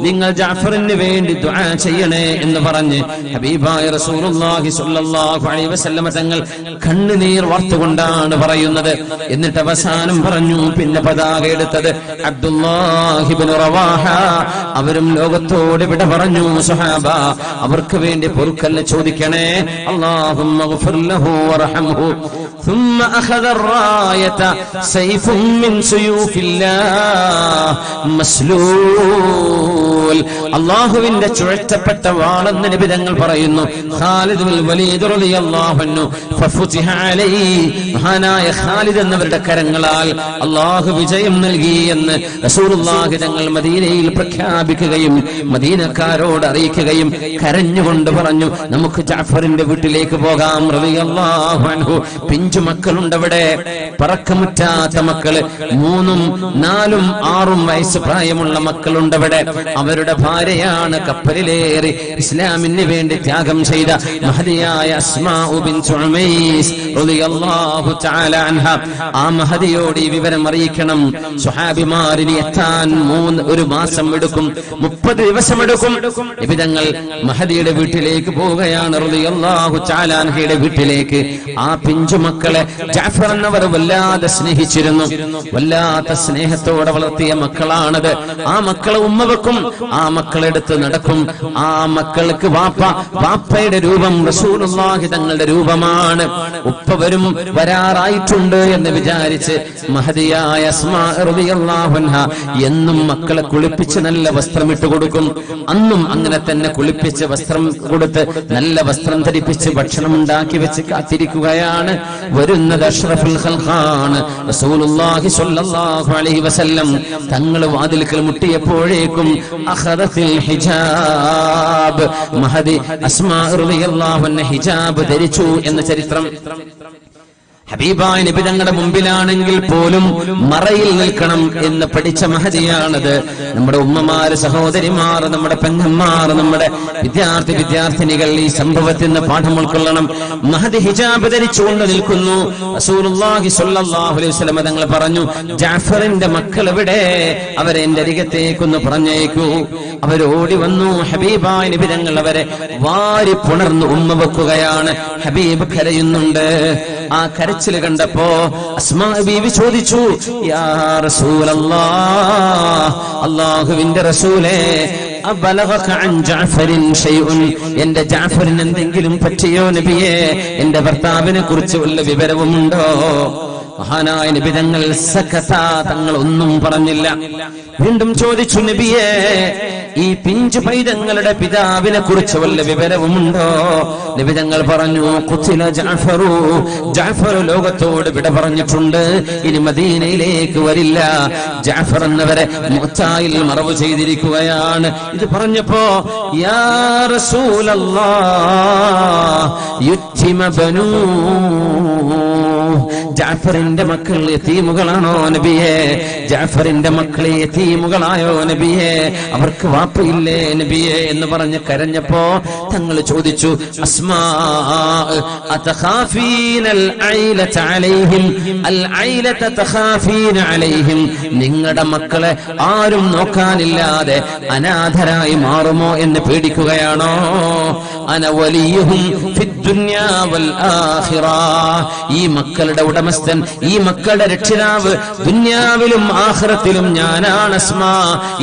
നിങ്ങൾ ജഅഫറിന് വേണ്ടി ദുആ ചെയ്യണേ എന്ന് പറഞ്ഞ് ഹബീബായ റസൂലുള്ളാഹി സ്വല്ലല്ലാഹു അലൈഹി വസല്ലം തങ്ങൾ കണ്ണുനീർ വാർത്തുകൊണ്ടാണ് പറയുന്നത്. എന്നിട്ട് അവസാനം പറഞ്ഞു, പിന്നെ പതാക എടുത്തത് അബ്ദുല്ലാഹി ഇബ്നു റവാഹ. അവരും ലോകത്തോട് വിട പറഞ്ഞു. സ്വഹാബ, അവർക്ക് വേണ്ടി പൊറുക്കലിനെ ചോദിക്കണേ. അല്ലാഹുമ്മ ഗ്ഫിർ ലഹു വർഹംഹു. ثم أخذ الراية سيف من سيوف الله مسلول, അല്ലാഹുവിന്റെ ചുഴറ്റപ്പെട്ട വാളെന്ന് നബി തങ്ങൾ പറയുന്നു. ഖാലിദ് ബിൻ വലീദ് റളിയല്ലാഹു അൻഹു ഫഫുതിഹ അലൈഹി, മഹാനായ ഖാലിദ് എന്നവരുടെ കരങ്ങളാൽ അല്ലാഹു വിജയം നൽകി എന്ന് റസൂലുള്ളാഹി തങ്ങൾ മദീനയിൽ പ്രഖ്യാപിക്കുകയും മദീനക്കാരോട് അറിയിക്കുകയും കരഞ്ഞുകൊണ്ട് പറഞ്ഞു, നമുക്ക് ജഅഫറിന്റെ വീട്ടിലേക്ക് പോകാം റളിയല്ലാഹു അൻഹു. പിഞ്ചു മക്കളുണ്ടവിടെ, പറക്കമുറ്റാത്ത മക്കള്, 3, 4, 6 വയസ്സ് പ്രായമുള്ള മക്കളുണ്ടവിടെ. അവർ അവരുടെ ഭാര്യയാണ് കപ്പലിലേറി ഇസ്ലാമിന് വേണ്ടി ത്യാഗം ചെയ്ത മഹദിയായ അസ്മാഉ ബിൻത് ഉമൈസ് റളിയല്ലാഹു തആല അൻഹ. ആ മഹദിയോട് ഈ വിവരം അറിയിക്കണം. സ്വഹാബിമാരിന് എത്താൻ 1 മാസം എടുക്കും, 30 ദിവസം എടുക്കും. നിബിതങ്ങൾ മഹദിയുടെ വീട്ടിലേക്ക് പോവുകയാണ് റളിയല്ലാഹു തആല അൻഹയുടെ വീട്ടിലേക്ക്. ആ പിഞ്ചു മക്കളെ ജഅഫർ എന്നവർ വല്ലാതെ സ്നേഹിച്ചിരുന്നു. വല്ലാത്ത സ്നേഹത്തോടെ വളർത്തിയ മക്കളാണത്. ആ മക്കളെ ഉമ്മ വെക്കും, ആ മക്കളെടുത്ത് നടക്കും. ആ മക്കൾക്ക് വാപ്പയുടെ രൂപം റസൂലുള്ളാഹി തങ്ങളുടെ രൂപമാണ്. ഉപ്പ വരാറായിട്ടുണ്ട് എന്ന് വിചാരിച്ച് മഹദിയായ അസ്മാ റളിയല്ലാഹു അൻഹ എന്നും മക്കളെ കുളിപ്പിച്ച് നല്ല വസ്ത്രം ഇട്ട് കൊടുക്കും. അന്നും അങ്ങനെ തന്നെ കുളിപ്പിച്ച് വസ്ത്രം കൊടുത്ത് നല്ല വസ്ത്രം ധരിപ്പിച്ച് ഭക്ഷണം ഉണ്ടാക്കി വെച്ച് കാത്തിരിക്കുകയാണ്. വരുന്നത് അഷ്റഫുൽ ഖൽഖാണ് റസൂലുള്ളാഹി സ്വല്ലല്ലാഹു അലൈഹി വസല്ലം. തങ്ങൾ വാതിൽക്കൽ മുട്ടിയപ്പോഴേക്കും അഖദത്തിൽ ഹിജാബ്, മഹദി അസ്മാ റളിയല്ലാഹു അൻഹ ഹിജാബ് ധരിച്ചു എന്ന ചരിത്രം. ഹബീബായ നബി തങ്ങളുടെ മുമ്പിലാണെങ്കിൽ പോലും മറയിൽ നിൽക്കണം എന്ന് പഠിച്ച മഹദിയാണത്. നമ്മുടെ ഉമ്മമാര്, സഹോദരിമാർ, നമ്മുടെ പെങ്ങന്മാർ, നമ്മുടെ വിദ്യാർത്ഥിനികൾ ഈ സംഭവത്തിൽ നിന്ന് പാഠം ഉൾക്കൊള്ളണം. മഹദി ഹിജാബ് ധരിച്ചുകൊണ്ട് നിൽക്കുന്നു. റസൂലുള്ളാഹി സ്വല്ലല്ലാഹു അലൈഹി വസല്ലം തങ്ങൾ പറഞ്ഞു, ജഅഫറിന്റെ മക്കൾ എവിടെ? അവരെ എന്റെ അരികത്തേക്കൊന്ന് പറഞ്ഞേക്കൂ. അവരോടി വന്നു. ഹബീബായ നബി തങ്ങൾ അവരെ വാരി പുണർന്ന് ഉമ്മ വെക്കുകയാണ്. ഹബീബ് കരയുന്നുണ്ട്. ആ കരച്ചിൽ കണ്ടപ്പോ അസ്മാ ബീവി ചോദിച്ചു, യാ റസൂലല്ലാഹ്, അല്ലാഹുവിന്റെ റസൂലേ, അബലഗക അൻ ജഅഫരിൻ ഷൈഉൻ, എന്റെ ജഅഫറിന് എന്തെങ്കിലും പറ്റിയോ നബിയേ? എന്റെ ഭർത്താവിനെ കുറിച്ച് വല്ല വിവരവുമുണ്ടോ? മഹാനായ നബി തങ്ങൾ സകത, തങ്ങൾ ഒന്നും പറഞ്ഞില്ല. വീണ്ടും ചോദിച്ചു, നബിയേ, ഈ പിഞ്ചു പൈതങ്ങളുടെ പിതാവിനെ കുറിച്ച് വല്ല വിവരവുമുണ്ടോ? നബി തങ്ങൾ പറഞ്ഞു, ഖുതില ജഅഫറു, ജഅഫർ ലോകത്തോട് വിട പറഞ്ഞിട്ടുണ്ട്, ഇനി മദീനയിലേക്ക് വരില്ല. ജഅഫർ എന്നവരെ മുഅ്തായിൽ മറവ് ചെയ്തിരിക്കുകയാണ്. ഇത് പറഞ്ഞപ്പോ യാ റസൂലല്ലാഹ് യുത്തിമ ബനൂ, ജഅഫറിന്റെ മക്കൾ യതീമുകളാണോ നബിയേ? ജഅഫറിന്റെ മക്കളെ യതീമുകളായോ നബിയേ? അവർക്ക് വാപ്പയില്ലേ നബിയേ എന്ന് പറഞ്ഞ് കരഞ്ഞപ്പോ തങ്ങൾ ചോദിച്ചു, അസ്മാ അതഖാഫീനൽ ഐലത അലൈഹിം, അൽ ഐലത തഖാഫീന അലൈഹിം, നിങ്ങളുടെ മക്കളെ ആരും നോക്കാനില്ലാതെ അനാഥരായി മാറുമോ എന്ന് പേടിക്കുകയാണോ? അന വലിയുഹും ഫിദ് ദുനിയാ വൽ ആഖിറ, ഈ മക്കളുടെ ഉടമസ്ഥൻ, ഈ മക്കളുടെ രക്ഷിതാവ് ദുനിയാവിലും ആഖിറത്തിലും ഞാനാണ്. അസ്മാ,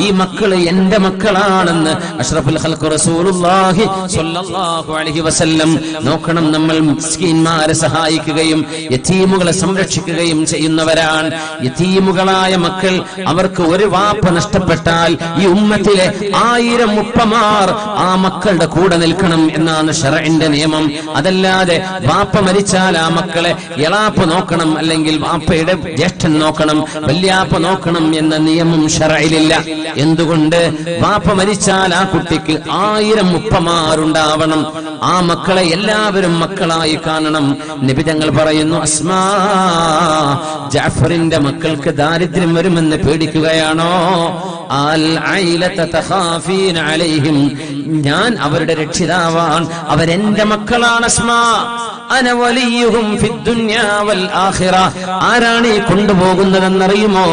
ഈ മക്കള് എന്റെ മക്കളാണെന്ന് അഷ്റഫുൽ ഖൽഖ് റസൂലുള്ളാഹി സ്വല്ലല്ലാഹു അലൈഹി വസല്ലം. നോക്കണം, നമ്മൾ മിസ്കീന്മാരെ സഹായിക്കുകയും യതീമുകളെ സംരക്ഷിക്കുകയും ചെയ്യുന്നവരാണ്. യതീമുകളായ മക്കൾ, അവർക്ക് ഒരു വാപ്പ നഷ്ടപ്പെട്ടാൽ ഈ ഉമ്മത്തിലെ 1000 ഉപ്പമാർ ആ മക്കളുടെ കൂടെ നിൽക്കണം എന്നാണ് ശർഇന്റെ നിയമം. അതല്ലാതെ വാപ്പ മരിച്ചാൽ ആ മക്കളെ എളാപ്പ നോക്കണം, അല്ലെങ്കിൽ വാപ്പയുടെ ജ്യേഷ്ഠൻ നോക്കണം, വല്യാപ്പ നോക്കണം എന്ന നിയമം ശർഇലില്ല. എന്തുകൊണ്ട്? വാപ്പ മരിച്ചാൽ ആ കുട്ടിക്ക് 1000 ഉപ്പമാരുണ്ടാവണം. ആ മക്കളെ എല്ലാവരും മക്കളായി കാണണം. നബി തങ്ങൾ പറയുന്നു, അസ്മാ, ജഅഫറിന്റെ മക്കൾക്ക് ദാരിദ്ര്യം വരുമെന്ന് പേടിക്കുകയാണോ? അൽ ഐലത തഖാഫീന അലൈഹിം, ഞാൻ അവരുടെ രക്ഷിതാവാണ്, അവരെന്റെ മക്കളാണ്. അസ്മാ, അന വലിയുഹും ഫിദ് ദുനിയാ വൽ ആഖിറ. ആരാണ് ഈ കൊണ്ടുപോകുന്നതെന്നറിയുമോ?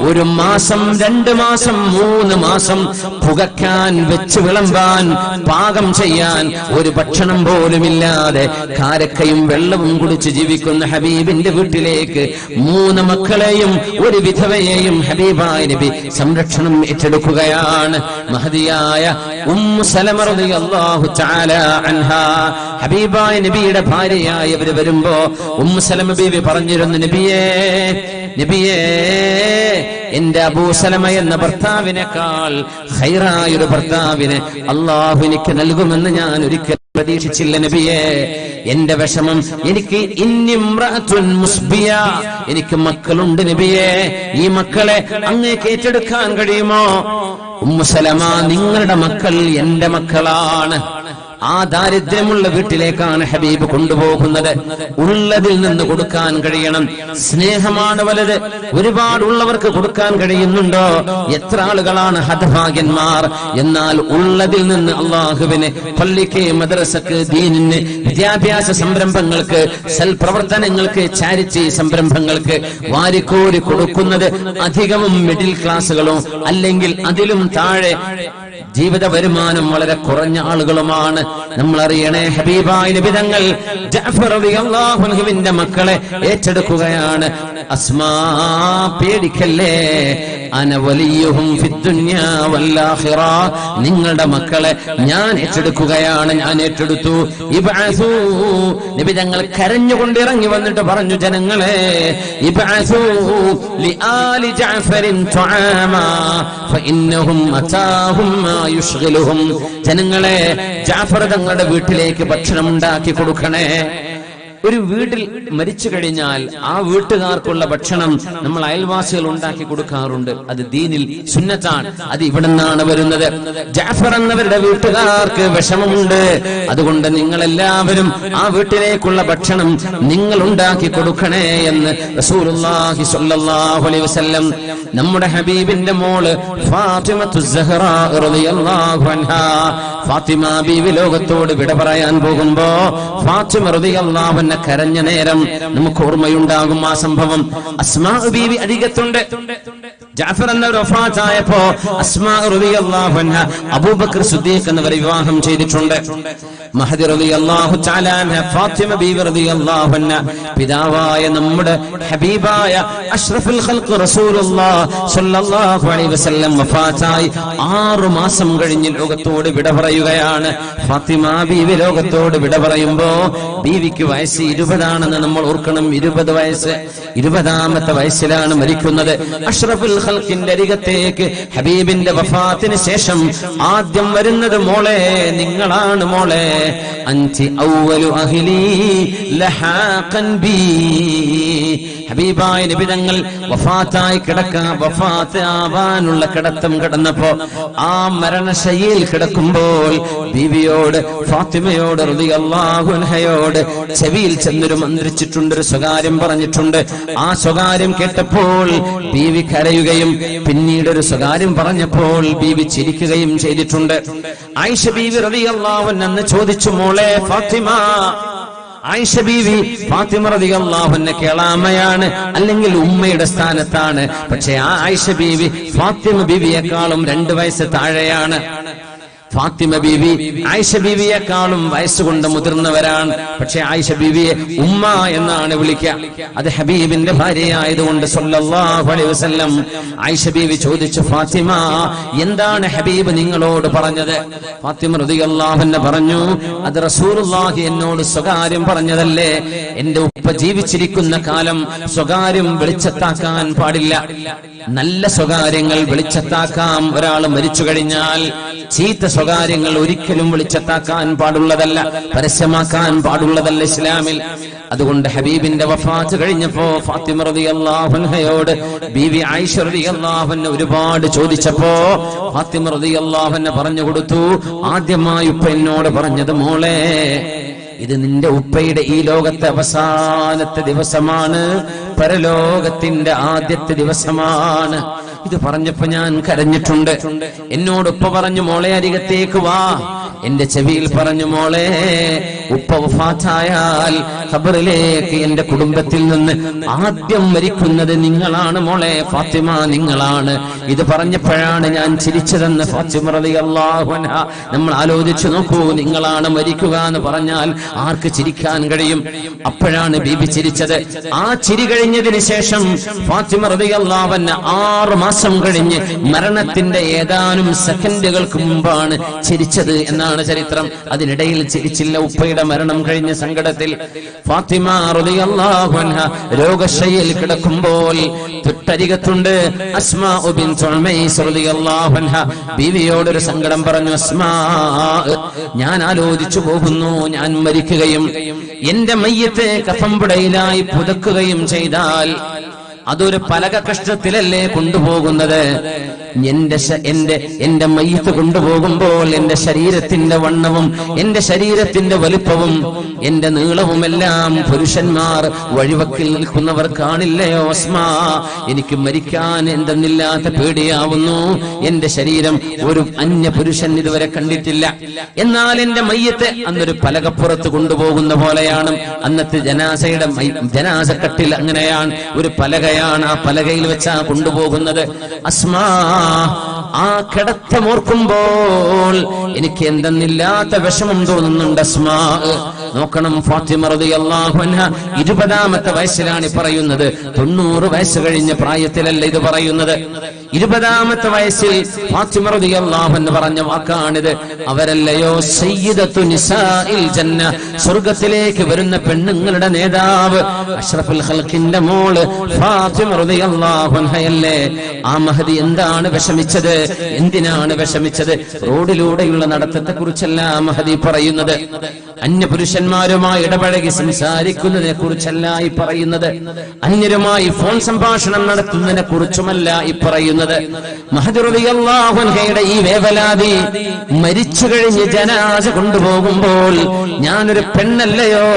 1 മാസം, 2 മാസം, 3 മാസം പുകയ്ക്കാൻ, വെച്ച് വിളമ്പാൻ, പാകം ചെയ്യാൻ ഒരു ഭക്ഷണം പോലുമില്ലാതെ കാരക്കയും വെള്ളവും കുടിച്ച് ജീവിക്കുന്ന ഹബീബിന്റെ വീട്ടിലേക്ക് 3 മക്കളെയും 1 വിധവയെയും ഹബീബായ നബി സംരക്ഷണം ഏറ്റെടുക്കുകയാണ്. മഹദിയായ ഉമ്മു സലമ റളിയല്ലാഹു തആല അൻഹാ, ഹബീബായ നബിയുടെ ഭാര്യയായവർ വരുമ്പോ ഉമ്മു സലമ ബീവി പറഞ്ഞിരുന്നു, നബിയേ, എന്റെ അബൂ സലമ എന്ന ഭർത്താവിനേക്കാൾ ഖൈറായൊരു ഭർത്താവിനെ അല്ലാഹു എനിക്ക് നൽകുമെന്ന് ഞാൻ ഒരിക്കലും പ്രതീക്ഷിച്ചില്ല നബിയേ. എന്റെ വിഷമം, എനിക്ക് ഇന്നിമ്രഅത്തുൻ മുസ്ബിയ, എനിക്ക് മക്കളുണ്ട് നബിയേ. ഈ മക്കളെ അങ്ങേക്ക് ഏറ്റെടുക്കാൻ കഴിയുമോ? ഉമ്മു സലമ, നിങ്ങളുടെ മക്കൾ എന്റെ മക്കളാണ്. ആ ദാരിദ്ര്യമുള്ള വീട്ടിലേക്കാണ് ഹബീബ് കൊണ്ടുപോകുന്നത്. ഉള്ളതിൽ നിന്ന് കൊടുക്കാൻ കഴിയണം. സ്നേഹമാണ് വലുത്. ഒരുപാട് ഉള്ളവർക്ക് കൊടുക്കാൻ കഴിയുന്നുണ്ടോ? എത്ര ആളുകളാണ് ഹതഭാഗ്യന്മാർ. എന്നാൽ ഉള്ളതിൽ നിന്ന് അള്ളാഹുവിന്, പള്ളിക്ക്, മദ്രസക്ക്, ദീനിന്, വിദ്യാഭ്യാസ സംരംഭങ്ങൾക്ക്, സൽപ്രവർത്തനങ്ങൾക്ക്, ചാരിറ്റി സംരംഭങ്ങൾക്ക് വാരിക്കോരി കൊടുക്കുന്നത് അധികവും മിഡിൽ ക്ലാസുകളും അല്ലെങ്കിൽ അതിലും താഴെ ജീവിത വരുമാനം വളരെ കുറഞ്ഞ ആളുകളുമാണ്. നമ്മൾ അറിയണേ, ഹബീബായ നബി തങ്ങൾ ജഅഫർ റളിയല്ലാഹു അൻഹുവിന്റെ മക്കളെ ഏറ്റെടുക്കുകയാണ്. അസ്മാ, പേടിക്കല്ലേ, അന വലിയുഹും ഫിദ്ദുനിയാ വൽആഖിറ, നിങ്ങളുടെ മക്കളെ ഞാൻ ഏറ്റെടുക്കുകയാണ്, ഞാൻ ഏറ്റെടുത്തു. ഇബ്അസൂ, നബി തങ്ങൾ കരഞ്ഞുകൊണ്ട് ഇറങ്ങി വന്നിട്ട് പറഞ്ഞു, ജനങ്ങളെ, ഇബ്അസൂ ലിആലി ജഅഫറിൻ തുആമാ ഫഇന്നഹും അതാഹും മാ യുശ്ഗിലുഹും, ജനങ്ങളെ, ജഅഫർ തങ്ങളുടെ വീട്ടിലേക്ക് ഭക്ഷണം ഉണ്ടാക്കി കൊടുക്കണേ. ഒരു വീട്ടിൽ മരിച്ചു കഴിഞ്ഞാൽ ആ വീട്ടുകാർക്കുള്ള ഭക്ഷണം നമ്മൾ അയൽവാസികൾ ഉണ്ടാക്കി കൊടുക്കാറുണ്ട്. അത് ദീനിൽ സുന്നത്താണ്. അത് ഇവിടെ നിന്നാണ് വരുന്നത്. ജഅഫർ എന്നവരുടെ വീട്ടുകാർക്ക് വിഷമമുണ്ട്. അതുകൊണ്ട് നിങ്ങൾ എല്ലാവരും ആ വീട്ടിലേക്കുള്ള ഭക്ഷണം നിങ്ങൾ ഉണ്ടാക്കി കൊടുക്കണേ എന്ന് റസൂലുള്ളാഹി സ്വല്ലല്ലാഹു അലൈഹി വസല്ലം നമ്മുടെ ഹബീബിന്റെ മോള് ഫാത്തിമത്തു സഹ്റാ റളിയല്ലാഹു അൻഹാ, ഫാത്തിമ ബീവി ലോകത്തോട് വിട പറയാൻ പോകുമ്പോ ഫാത്തിമ റളിയല്ലാഹു അൻഹ കരഞ്ഞ നേരം നമുക്ക് ഓർമ്മയുണ്ടാകും ആ സംഭവം. അസ്മാ ബീവി അരികത്തുണ്ട്. ജഅഫർ എന്നവർ വഫാത്തായപ്പോ അസ്മാ റളിയല്ലാഹു അൻഹ അബൂബക്കർ സിദ്ദീഖ് എന്നവരെ വിവാഹം ചെയ്തിട്ടുണ്ട്. മഹദി റളിയല്ലാഹു തആല അൻഹ ഫാത്തിമ ബീവി റളിയല്ലാഹു അൻഹ പിതാവായ നമ്മുടെ ഹബീബായ അഷ്റഫുൽ ഖൽഖ് റസൂലുള്ളാഹി സ്വല്ലല്ലാഹു അലൈഹി വസല്ലം വഫാത്തായി 6 മാസം കഴിഞ്ഞ് ലോകത്തോട് വിട പറയുകയാണ്. ഫാത്തിമ ബീവി ലോകത്തോട് വിട പറയുമ്പോ ബീവിക്ക് വയസ്സ് 20 നമ്മൾ ഓർക്കണം. 20 വയസ്സ്, 20ാമത്തെ വയസ്സിലാണ് മരിക്കുന്നത്. അഷ്റഫുൽ ഖൽഖിന്റെ അരികത്തേക്ക് ഹബീബിന്റെ വഫാത്തിന് ശേഷം ആദ്യം വരുന്നത്, മോളെ, നിങ്ങളാണ് മോളെ, അൻതി അവ്വലു അഹ്ലി ലഹാഖൻ ബി. ഹബീബായ നബി തങ്ങൾ വഫാത്തായി വഫാത്താവാനുള്ള കിടത്തം കിടന്നപ്പോ ആ മരണശയ്യയിൽ കിടക്കുമ്പോൾ ബീവിയോട്, ഫാത്തിമയോട് റളിയല്ലാഹു അൻഹയോട് ചെവിയിൽ ചെന്നൊരു മന്ത്രിച്ചിട്ടുണ്ട്, ഒരു സ്വകാര്യം പറഞ്ഞിട്ടുണ്ട്. ആ സ്വകാര്യം കേട്ടപ്പോൾ ബീവി കരയുകയും പിന്നീട് ഒരു സ്വകാര്യം പറഞ്ഞപ്പോൾ ബീവി ചിരിക്കുകയും ചെയ്തിട്ടുണ്ട്. ആയിഷ ബീവി റളിയല്ലാഹു അൻഹ ചോദിച്ചു, മോളെ ഫാത്തിമ, ആയിഷ ബീവി ഫാത്തിമ റളിയല്ലാഹു അൻഹ കേളാമയാണ്, അല്ലെങ്കിൽ ഉമ്മയുടെ സ്ഥാനത്താണ്. പക്ഷേ ആ ആയിഷ ബീവി ഫാത്തിമ ബീവിയെക്കാളും 2 വയസ്സ് താഴെയാണ്. ഫാത്തിമ ബീവി ആയിഷ ബീവിയെക്കാളും വയസ്സുകൊണ്ട് മുതിർന്നവരാണ്. പക്ഷെ ആയിഷ ബീവിയെ ഉമ്മ എന്നാണ് വിളിക്കുക. അത് ഹബീബിന്റെ ഭാര്യയായതുകൊണ്ട് സ്വല്ലല്ലാഹു അലൈഹി വസല്ലം ആയിഷ ബീവി ചോദിച്ചു, ഫാത്തിമ, എന്താണ് ഹബീബ് നിങ്ങളോട് പറഞ്ഞത്? ഫാത്തിമ റളിയല്ലാഹു അൻഹ പറഞ്ഞു, അത് റസൂലുള്ളാഹി എന്നോട് സ്വകാര്യം പറഞ്ഞതല്ലേ. എന്റെ ഉപ്പ ജീവിച്ചിരിക്കുന്ന കാലം സ്വകാര്യം വെളിച്ചത്താക്കാൻ പാടില്ല. നല്ല സ്വകാര്യങ്ങൾ വെളിച്ചത്താക്കാം. ഒരാൾ മരിച്ചു കഴിഞ്ഞാൽ ചീത്ത സ്വകാര്യങ്ങൾ ഒരിക്കലും വെളിച്ചത്താക്കാൻ പാടുള്ളതല്ല, പരസ്യമാക്കാൻ പാടുള്ളതല്ല ഇസ്ലാമിൽ. അതുകൊണ്ട് ഹബീബിന്റെ വഫാത്ത് കഴിഞ്ഞപ്പോ ഫാത്തിമ റളിയല്ലാഹു അൻഹയോട് ബീവി ആയിഷ റളിയല്ലാഹു അൻഹ ഒരുപാട് ചോദിച്ചപ്പോ ഫാത്തിമ റളിയല്ലാഹു അൻഹ പറഞ്ഞു കൊടുത്തു, ആദ്യമായി ഉപ്പ എന്നോട് പറഞ്ഞത്, മോളെ, ഇത് നിന്റെ ഉപ്പയുടെ ഈ ലോകത്തെ അവസാനത്തെ ദിവസമാണ്, പരലോകത്തിന്റെ ആദ്യത്തെ ദിവസമാണ്. ഇത് പറഞ്ഞപ്പോ ഞാൻ കരഞ്ഞിട്ടുണ്ട്. എന്നോട് ഉപ്പ പറഞ്ഞു, മോളെ അരികത്തേക്ക് വാ. എന്റെ ചെവിയിൽ പറഞ്ഞു, മോളെ, ഉപ്പ വഫാത്തായാൽ ഖബറിലേക്ക് എന്റെ കുടുംബത്തിൽ നിന്ന് ആദ്യം മരിക്കുന്നത് നിങ്ങളാണ് മോളെ, ഫാത്തിമ, നിങ്ങളാണ്. ഇത് പറഞ്ഞപ്പോഴാണ് ഞാൻ ചിരിച്ചതെന്ന് ഫാത്തിമ റളിയല്ലാഹു അൻഹ. നമ്മൾ ആലോചിച്ചു നോക്കൂ, നിങ്ങളാണ് മരിക്കുക എന്ന് പറഞ്ഞാൽ ആർക്ക് ചിരിക്കാൻ കഴിയും? അപ്പോഴാണ് ബീബി ചിരിച്ചത്. ആ ചിരി കഴിഞ്ഞതിന് ശേഷം ഫാത്തിമ റളിയല്ലാഹു അൻഹ 6 മാസം കഴിഞ്ഞ് മരണത്തിന്റെ ഏതാനും സെക്കൻഡുകൾക്ക് മുമ്പാണ് ചിരിച്ചത് എന്നാണ് ചരിത്രം. അതിനിടയിൽ ചിരിച്ചില്ല. ഉപ്പയുടെ മരണം കഴിഞ്ഞ സങ്കടത്തിൽ ഫാത്തിമ റളിയല്ലാഹു അൻഹ രോഗശയ്യയിൽ കിടക്കുമ്പോൾ തൊട്ടരികത്തുണ്ട് അസ്മാ ബിൻത് ഉമൈസ് റളിയല്ലാഹു അൻഹ. ബീവിയോടൊരു സങ്കടം പറഞ്ഞു, അസ്മാ, ഞാൻ ആലോചിച്ചു പോകുന്നു, ഞാൻ മരിക്കുകയും എന്റെ മയ്യത്തെ കഫംപുടയിലായി പുതക്കുകയും ചെയ്താൽ അതൊരു പലക കഷ്ടത്തിലല്ലേ കൊണ്ടുപോകുന്നത്? എന്റെ മയ്യത്ത് കൊണ്ടുപോകുമ്പോൾ എന്റെ ശരീരത്തിന്റെ വണ്ണവും എന്റെ ശരീരത്തിന്റെ വലുപ്പവും എന്റെ നീളവുമെല്ലാം പുരുഷന്മാർ വഴിവക്കിൽ നിൽക്കുന്നവർ കാണില്ലയോ അസ്മാ? എനിക്ക് മരിക്കാൻ എന്തെന്നില്ലാത്ത പേടിയാവുന്നു. എന്റെ ശരീരം ഒരു അന്യ പുരുഷൻ ഇതുവരെ കണ്ടിട്ടില്ല. എന്നാൽ എന്റെ മയ്യത്ത് അന്നൊരു പലകപ്പുറത്ത് കൊണ്ടുപോകുന്ന പോലെയാണ്. അന്നത്തെ ജനാസക്കട്ടിൽ അങ്ങനെയാണ്, ഒരു പലകയാണ്. ആ പലകയിൽ വെച്ചാ കൊണ്ടുപോകുന്നത്. അസ്മാ, ആ കിടത്തമോർക്കുമ്പോൾ എനിക്ക് എന്തെന്നില്ലാത്ത വിഷമം തോന്നുന്നുണ്ട് അസ്മാ. നോക്കണം, ഫാത്തിമ റളിയല്ലാഹു അൻഹ 20ാമത്തെ വയസ്സിലാണ് പറയുന്നത്. 90 വയസ്സ് കഴിഞ്ഞ പ്രായത്തിലല്ല ഇത് പറയുന്നത്. 20ാമത്തെ വയസ്സിൽ ഫാത്തിമ റളിയല്ലാഹു അൻഹ പറഞ്ഞ വാക്കാണിത്. അവരല്ലയോ സയ്യിദത്തു നിസാഇൽ ജന്ന, സ്വർഗ്ഗത്തിലേക്ക് വരുന്ന പെണ്ണുങ്ങളുടെ നേതാവ്, അഷ്റഫുൽ ഖൽഖിന്റെ മോള് ഫാത്തിമ റളിയല്ലാഹു അൻഹയല്ലേ? ആ മഹദി എന്താണ് വിഷമിച്ചത്? എന്തിനാണ് വിഷമിച്ചത്? റോഡിലൂടെയുള്ള നടത്തത്തെ കുറിച്ചല്ല മഹദി പറയുന്നത്. അന്യപുരുഷന്മാരുമായി ഇടപഴകി സംസാരിക്കുന്നതിനെ കുറിച്ചല്ല ഈ പറയുന്നത്. അന്യരുമായി ഫോൺ സംഭാഷണം നടത്തുന്നതിനെ കുറിച്ചുമല്ല ഈ പറയുന്നത്. മഹദി റളിയല്ലാഹു അൻഹയുടെ ഈ വേവലാതി മരിച്ചു കഴിഞ്ഞ് ജനാസ കൊണ്ടുപോകുമ്പോൾ ഞാനൊരു പെണ്ണല്ലയോ?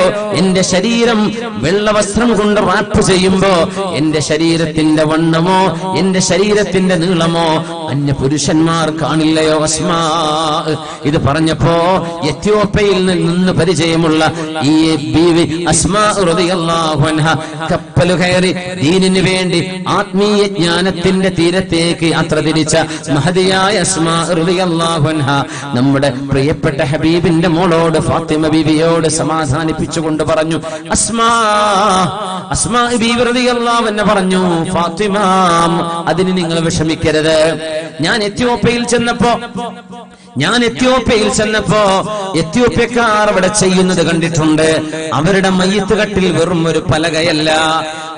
എന്റെ ശരീരം വെള്ളവസ്ത്രം കൊണ്ട് റാപ്പ് ചെയ്യുമ്പോ എന്റെ ശരീരത്തിന്റെ വണ്ണമോ എന്റെ ശരീരത്തിന്റെ നീളമോ അന്യ പുരുഷന്മാർ കാണില്ലയോ അസ്മാ? ഇത് പറഞ്ഞപ്പോ എത്യോപ്യയിൽ നിന്ന് പരിചയമുള്ള ഈ ബീവി അസ്മാ റളിയല്ലാഹു അൻഹ കപ്പൽ കയറി ദീനിന് വേണ്ടി ആത്മീയ ജ്ഞാനത്തിന്റെ തീരത്തേക്ക് യാത്ര തിരിച്ച മഹദിയായ അസ്മാ റളിയല്ലാഹു അൻഹ നമ്മുടെ പ്രിയപ്പെട്ട ഹബീബിന്റെ മോളോട് ഫാത്തിമ ബീവിയോട് സമാധാനിപ്പിച്ചുകൊണ്ട് പറഞ്ഞു, അസ്മാ ബീവി റളിയല്ലാഹു അൻഹ പറഞ്ഞു, ഫാത്തിമ അതിന് നിങ്ങൾ വിഷമിക്കരുത്. ഞാൻ എത്യോപ്യയിൽ ചെന്നപ്പോ എത്യോപ്യക്കാർ അവിടെ ചെയ്യുന്നത് കണ്ടിട്ടുണ്ട്. അവരുടെ മയ്യത്ത് കട്ടിൽ വെറും ഒരു പലകയല്ല,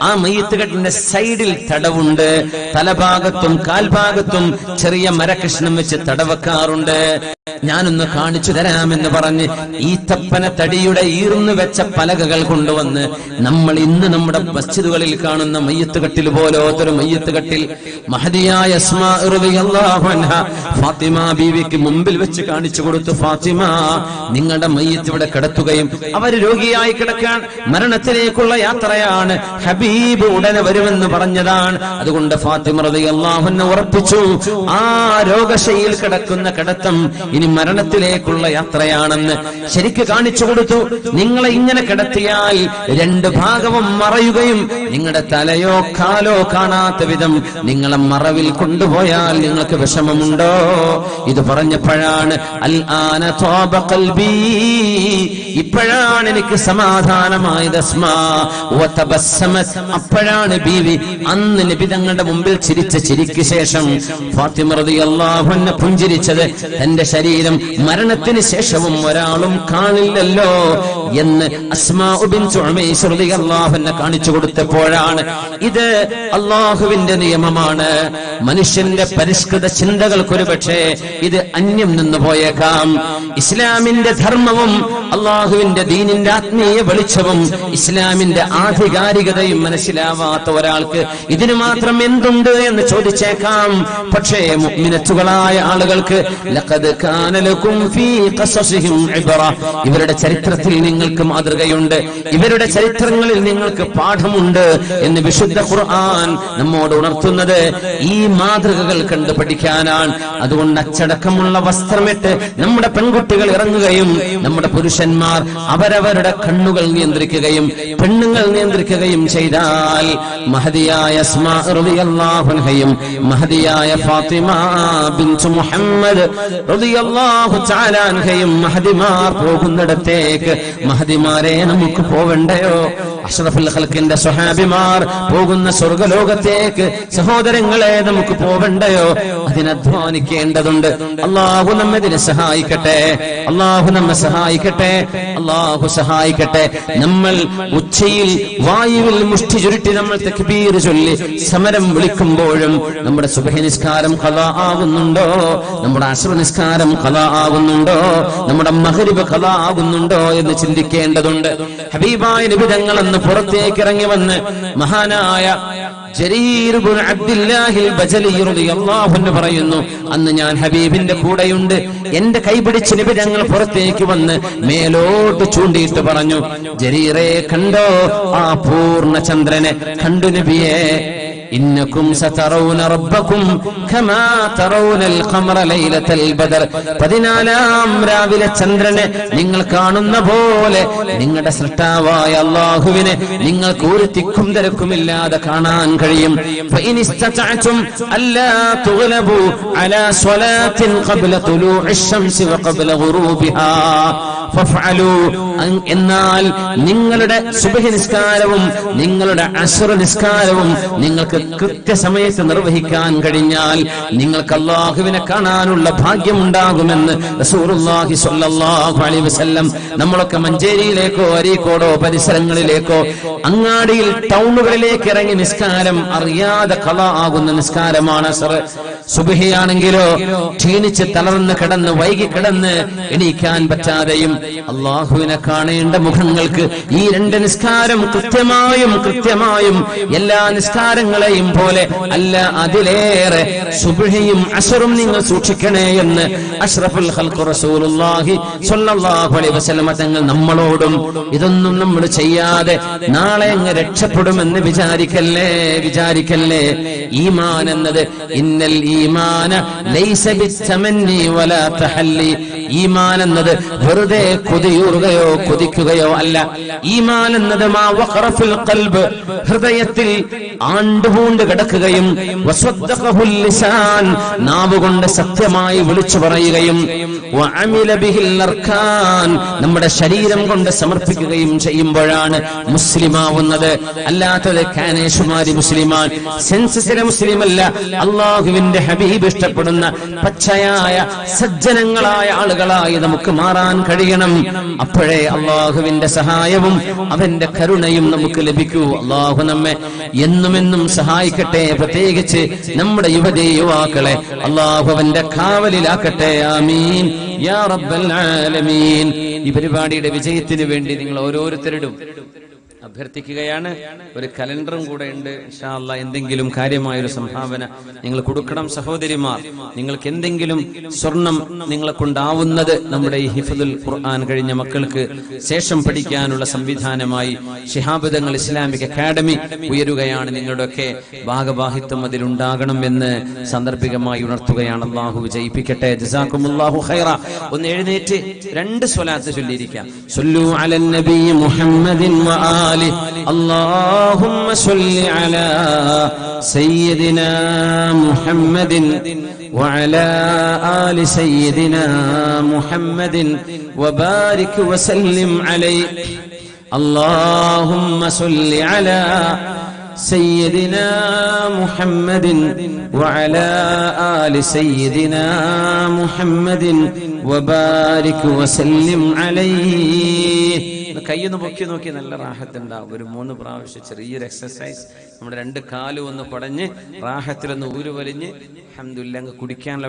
ആ മയ്യത്ത് കട്ടിലിന്റെ സൈഡിൽ തടവുണ്ട്. തലഭാഗത്തും കാൽഭാഗത്തും ചെറിയ മരകഷ്ണം വെച്ച് തടവക്കാറുണ്ട്. ഞാനൊന്ന് കാണിച്ചു തരാമെന്ന് പറഞ്ഞ് ഈ തപ്പന തടിയുടെ ഈർന്നു വെച്ച പലകകൾ കൊണ്ടുവന്ന് നമ്മൾ ഇന്ന് നമ്മുടെ മസ്ജിദുകളിൽ കാണുന്ന മയ്യത്ത് കട്ടിൽ പോലൊരു മയ്യത്ത് കട്ടിൽ മഹദിയായ അസ്മാ റളിയല്ലാഹു അൻഹ ഫാത്തിമ ബീവിക്ക് മുമ്പിൽ വെച്ച് കാണിച്ചു കൊടുത്തു. ഫാത്തിമ, നിങ്ങളുടെ മയ്യത്ത് ഇവിടെ കിടത്തുകയും അവർ രോഗിയായി കിടക്കാൻ മരണത്തിലേക്കുള്ള യാത്രയാണ്, ഹബീബ് ഉടനെ വരുമെന്ന് പറഞ്ഞതാണ്. അതുകൊണ്ട് ഫാത്തിമ റളിയല്ലാഹു അൻഹ ഉറപ്പിച്ചു, ആ രോഗശയിൽ കിടക്കുന്ന കിടത്തം ഇനി മരണത്തിലേക്കുള്ള യാത്രയാണെന്ന് ശരിക്ക് കാണിച്ചു കൊടുത്തു. നിങ്ങളെ ഇങ്ങനെ കിടത്തിയാൽ 2 ഭാഗവും മറയുകയും നിങ്ങളുടെ തലയോ കാലോ കാണാത്ത വിധം നിങ്ങളെ മറവിൽ കൊണ്ടുപോയാൽ നിങ്ങൾക്ക് വിഷമമുണ്ടോ? ഇത് പറഞ്ഞപ്പോഴാണ് അൽ ആന ത്വാബ ഖൽബി, ഇപ്പോഴാണ് എനിക്ക് സമാധാനമായത് അസ്മാ വതബസ്സമത്. അപ്പോഴാണ് ബീവി അന്ന് നബി തങ്ങളുടെ മുമ്പിൽ ചിരിച്ച ചിരിക്ക് ശേഷം ഫാത്തിമ റളിയല്ലാഹു അൻഹ പുഞ്ചിരിച്ചത് തന്റെ ശരീരം മരണത്തിന് ശേഷവും ഒരാളും കാണില്ലല്ലോ എന്ന് അസ്മാ ബിൻത് ഉമൈസ് റളിയല്ലാഹു അൻഹ കാണിച്ചു കൊടുത്തപ്പോഴാണ്. ഇത് അല്ലാഹുവിന്റെ നിയമമാണ്. മനുഷ്യന്റെ പരിഷ്കൃത ചിന്തകൾക്കൊരു പക്ഷേ ഇത് അന്യം നിന്ന് പോയേക്കാം. ഇസ്ലാമിന്റെ ധർമ്മവും അള്ളാഹുവിന്റെ ദീനിന്റെ ആത്മീയ വെളിച്ചവും ഇസ്ലാമിന്റെ ആധികാരികതയും മനസ്സിലാവാത്ത ഒരാൾക്ക് ഇതിന് മാത്രം എന്തുണ്ട് എന്ന് ചോദിച്ചേക്കാം. പക്ഷേ മുഅ്മിനത്തുകളായ ആളുകൾക്ക് ലഖദ് കാന ലകും ഫീ ഖസസിഹിം ഇബ്റ, ഇവരുടെ ചരിത്രത്തിൽ നിങ്ങൾക്ക് മാതൃകയുണ്ട്, ഇവരുടെ ചരിത്രങ്ങളിൽ നിങ്ങൾക്ക് പാഠമുണ്ട് എന്ന് വിശുദ്ധ ഖുർആൻ നമ്മോട് ഉണർത്തുന്നത് ഈ മാതൃകകൾ കണ്ടു പഠിക്കാനാണ്. അതുകൊണ്ട് അച്ചടക്കമുള്ള വസ്ത്രമിട്ട് നമ്മുടെ പെൺകുട്ടികൾ ഇറങ്ങുകയും നമ്മുടെ പുരുഷന്മാർ അവരവരുടെ കണ്ണുകൾ നിയന്ത്രിക്കുകയും പെണ്ണുങ്ങൾ നിയന്ത്രിക്കുകയും ചെയ്താൽ മഹദിയായ അസ്മാ റളിയല്ലാഹു അൻഹയും മഹദിയായ ഫാത്തിമ ബിൻത് മുഹമ്മദ് റളിയല്ലാഹു തആല അൻഹയും മഹദിമാർ പോകുന്നിടത്തേക്ക് മഹദിമാരെ നമുക്ക് പോവണ്ടയോ? അഷ്റഫുൽ ഖൽഖിന്റെ സ്വഹാബിമാർ പോകുന്ന സ്വർഗ്ഗലോകത്തേക്ക് സഹോദരങ്ങളെ നമുക്ക് പോവണ്ടയോ? അതിനധ്വാനിക്കേണ്ടതുണ്ട്. അല്ലാഹു നമ്മെ സഹായിക്കട്ടെ, അല്ലാഹു നമ്മെ സഹായിക്കട്ടെ, അല്ലാഹു സഹായിക്കട്ടെ. നമ്മൾ ഉച്ചയിൽ വായുവിൽ മുഷ്ടി ചുരുട്ടി നമ്മൾ തക്ബീർ ചൊല്ലി സമരം വിളിക്കുമ്പോഴും നമ്മുടെ സുബ്ഹി നിസ്കാരം ഖളാ ആകുന്നുണ്ടോ? നമ്മുടെ അസ്ർ നിസ്കാരം ഖളാ ആകുന്നുണ്ടോ? നമ്മുടെ മഗ്രിബ് ഖളാ ആകുന്നുണ്ടോ എന്ന് ചിന്തിക്കേണ്ടതുണ്ട്. ഹബീബായ നബി തങ്ങൾ അന്ന് പുറത്തേക്ക് ഇറങ്ങി വന്ന് മഹാനായ ജരീർ ഇബ്നു അബ്ദില്ലാഹിൽ ബജലി റളിയല്ലാഹു അൻഹു പറയുന്നു, അന്ന് ഞാൻ ഹബീബിന്റെ കൂടെയുണ്ട്. എന്റെ കൈപിടിച്ച് നബി തങ്ങൾ പുറത്തേക്ക് വന്ന് മേലോട്ട് ചൂണ്ടിയിട്ട് പറഞ്ഞു, ജരീറെ കണ്ടോ ആ പൂർണ്ണ ചന്ദ്രനെ കണ്ടു നബിയേ. ഇന്നകും സതറൗന റബ്ബകും കമാ തറൗനൽ ഖമറ ലൈലത്തൽ ബദർ. 14 രാവിലെ ചന്ദ്രനെ നിങ്ങൾ കാണുന്ന പോലെ നിങ്ങളുടെ സൃഷ്ടാവായ അല്ലാഹുവിനെ നിങ്ങൾക്ക് ഒരു തിക്കും തിരക്കുമില്ലാതെ കാണാൻ കഴിയും. ഫഇനിസ്തതഅതും അല്ലാ തുഗ്ലബു അലാ സ്വലാത്തിൻ ഖബ്ല തുലൂഇശ് ശംസി വഖബ്ല ഗുറൂബിഹാ ഫഫഅലൂ. എന്നാൽ നിങ്ങളുടെ സുബ്ഹി നിസ്കാരവും നിങ്ങളുടെ അസ്ർ നിസ്കാരവും നിങ്ങൾക്ക് കൃത്യസമയത്ത് നിർവഹിക്കാൻ കഴിഞ്ഞാൽ നിങ്ങൾക്ക് അല്ലാഹുവിനെ കാണാനുള്ള ഭാഗ്യമുണ്ടാകുമെന്ന് റസൂലുള്ളാഹി സ്വല്ലല്ലാഹു അലൈഹി വസല്ലം. നമ്മളൊക്കെ മഞ്ചേരിയിലേക്കോ അരീക്കോടോ പരിസരങ്ങളിലേക്കോ അങ്ങാടിയിൽ ടൗണുകളിലേക്ക് ഇറങ്ങി നിസ്കാരം അറിയാതെ ഖളാ ആകുന്ന നിസ്കാരമാണ് അസ്ർ. സുബ്ഹിയാണെങ്കിലോ ക്ഷീണിച്ച് തളർന്ന് കിടന്ന് വൈകി കിടന്ന് എണീക്കാൻ പറ്റാതെയും അല്ലാഹുവിനെ കാണേണ്ട മുഖങ്ങൾക്ക് ഈ 2 നിസ്കാരം കൃത്യമായും എല്ലാ നിസ്കാരങ്ങളെയും പോലെ അല്ല, അതിലേറെ സുബ്ഹിയും അസ്റും നിങ്ങൾ സൂക്ഷിക്കണേ എന്ന് അഷ്റഫുൽ ഖൽഖ് റസൂലുള്ളാഹി സ്വല്ലല്ലാഹു അലൈഹി വസല്ലം തങ്ങൾ നമ്മളോടും. ഇതൊന്നും നമ്മൾ ചെയ്യാതെ നാളെ അങ്ങ് രക്ഷപ്പെടുമെന്ന് വിചാരിക്കല്ലേ. ഈമാൻ എന്നത് ഇന്നൽ ഈമാന ലൈസ ബിത്തമന്നി വലാ തഹല്ലി. ഈമാൻ എന്നത് വെറുതെ കൊതിക്കുകയോ അല്ല. ഈമാൻ എന്നത് മാ വഖറ ഫിൽ ഖൽബ്, ഹൃദയത്തിൽ ആണ്ടുപൂണ്ട് കിടക്കുകയും വസദ്ദഖഹുൽ ലിസാൻ, നാവ് കൊണ്ട് സത്യമായി വിളിച്ചു പറയുകയും വഅമില ബിഹിൽ അർക്കാൻ, നമ്മുടെ ശരീരം കൊണ്ട് സമർപ്പിക്കുകയും ചെയ്യുമ്പോഴാണ് മുസ്ലിമാവുന്നത്. അല്ലാത്തത് കാനേഷുമാരി മുസ്ലിമാൻ, സെൻസസിലെ മുസ്ലിമല്ല. അല്ലാഹുവിന്റെ ഹബീബ് ഇഷ്ടപ്പെടുന്ന പച്ചയായ സജ്ജനങ്ങളായ ആളുകളായി നമുക്ക് മാറാൻ കഴിയണം. അപ്പോഴേ അല്ലാഹുവിന്റെ സഹായവും അവന്റെ കരുണയും നമുക്ക് ലഭിക്കൂ. അല്ലാഹു നമ്മെ എന്നുമെന്നും സഹായിക്കട്ടെ. പ്രത്യേകിച്ച് നമ്മുടെ യുവാക്കളെ അല്ലാഹു അവന്റെ കാവലിലാക്കട്ടെ. ആമീൻ യാ റബ്ബൽ ആലമീൻ. ഈ പരിപാടിയുടെ വിജയത്തിന് വേണ്ടി നിങ്ങൾ ഓരോരുത്തരോടും അഭ്യർത്ഥിക്കുകയാണ്. ഒരു കലണ്ടറും കൂടെ ഉണ്ട്. ഇൻഷാ അല്ലാഹ് എന്തെങ്കിലും കാര്യമായൊരു സംഭാവന നിങ്ങൾ കൊടുക്കണം. സഹോദരിമാർ, നിങ്ങൾക്ക് എന്തെങ്കിലും സ്വർണം നിങ്ങളെ കൊണ്ടാവുന്നത് നമ്മുടെ ഈ ഹിഫ്ദുൽ ഖുർആൻ കഴിഞ്ഞ മക്കൾക്ക് ശേഷം പഠിക്കാനുള്ള സംവിധാനമായി ശിഹാബ് തങ്ങൾ ഇസ്ലാമിക് അക്കാദമി ഉയരുകയാണ്. നിങ്ങളുടെയൊക്കെ ഭാഗവാഹിത്വം അതിലുണ്ടാകണം എന്ന് സാന്ദർഭികമായി ഉണർത്തുകയാണ്. അല്ലാഹു വിജയിപ്പിക്കട്ടെ. ജസാക്കുമുല്ലാഹു ഖൈറ. ഒന്ന് എഴുന്നേറ്റ് 2 സ്വലാത്ത് ചൊല്ലിയിരിക്കാം. സല്ലു അലൻ നബി മുഹമ്മദിൻ വആലി. اللهم صل على سيدنا محمد وعلى آل سيدنا محمد وبارك وسلم عليه. اللهم صل على سيدنا محمد وعلى آل سيدنا محمد وبارك وسلم عليه. കയ്യൊന്ന് പൊക്കി നോക്കി നല്ല റാഹത്തുണ്ടാവും. ഒരു 3 പ്രാവശ്യം ചെറിയൊരു എക്സസൈസ്. നമ്മുടെ 2 കാലും ഒന്ന് പടഞ്ഞ് റാഹത്തിലൊന്ന് ഊരുവലിഞ്ഞ് അൽഹംദുലില്ലാഹ് കുടിക്കാനുള്ള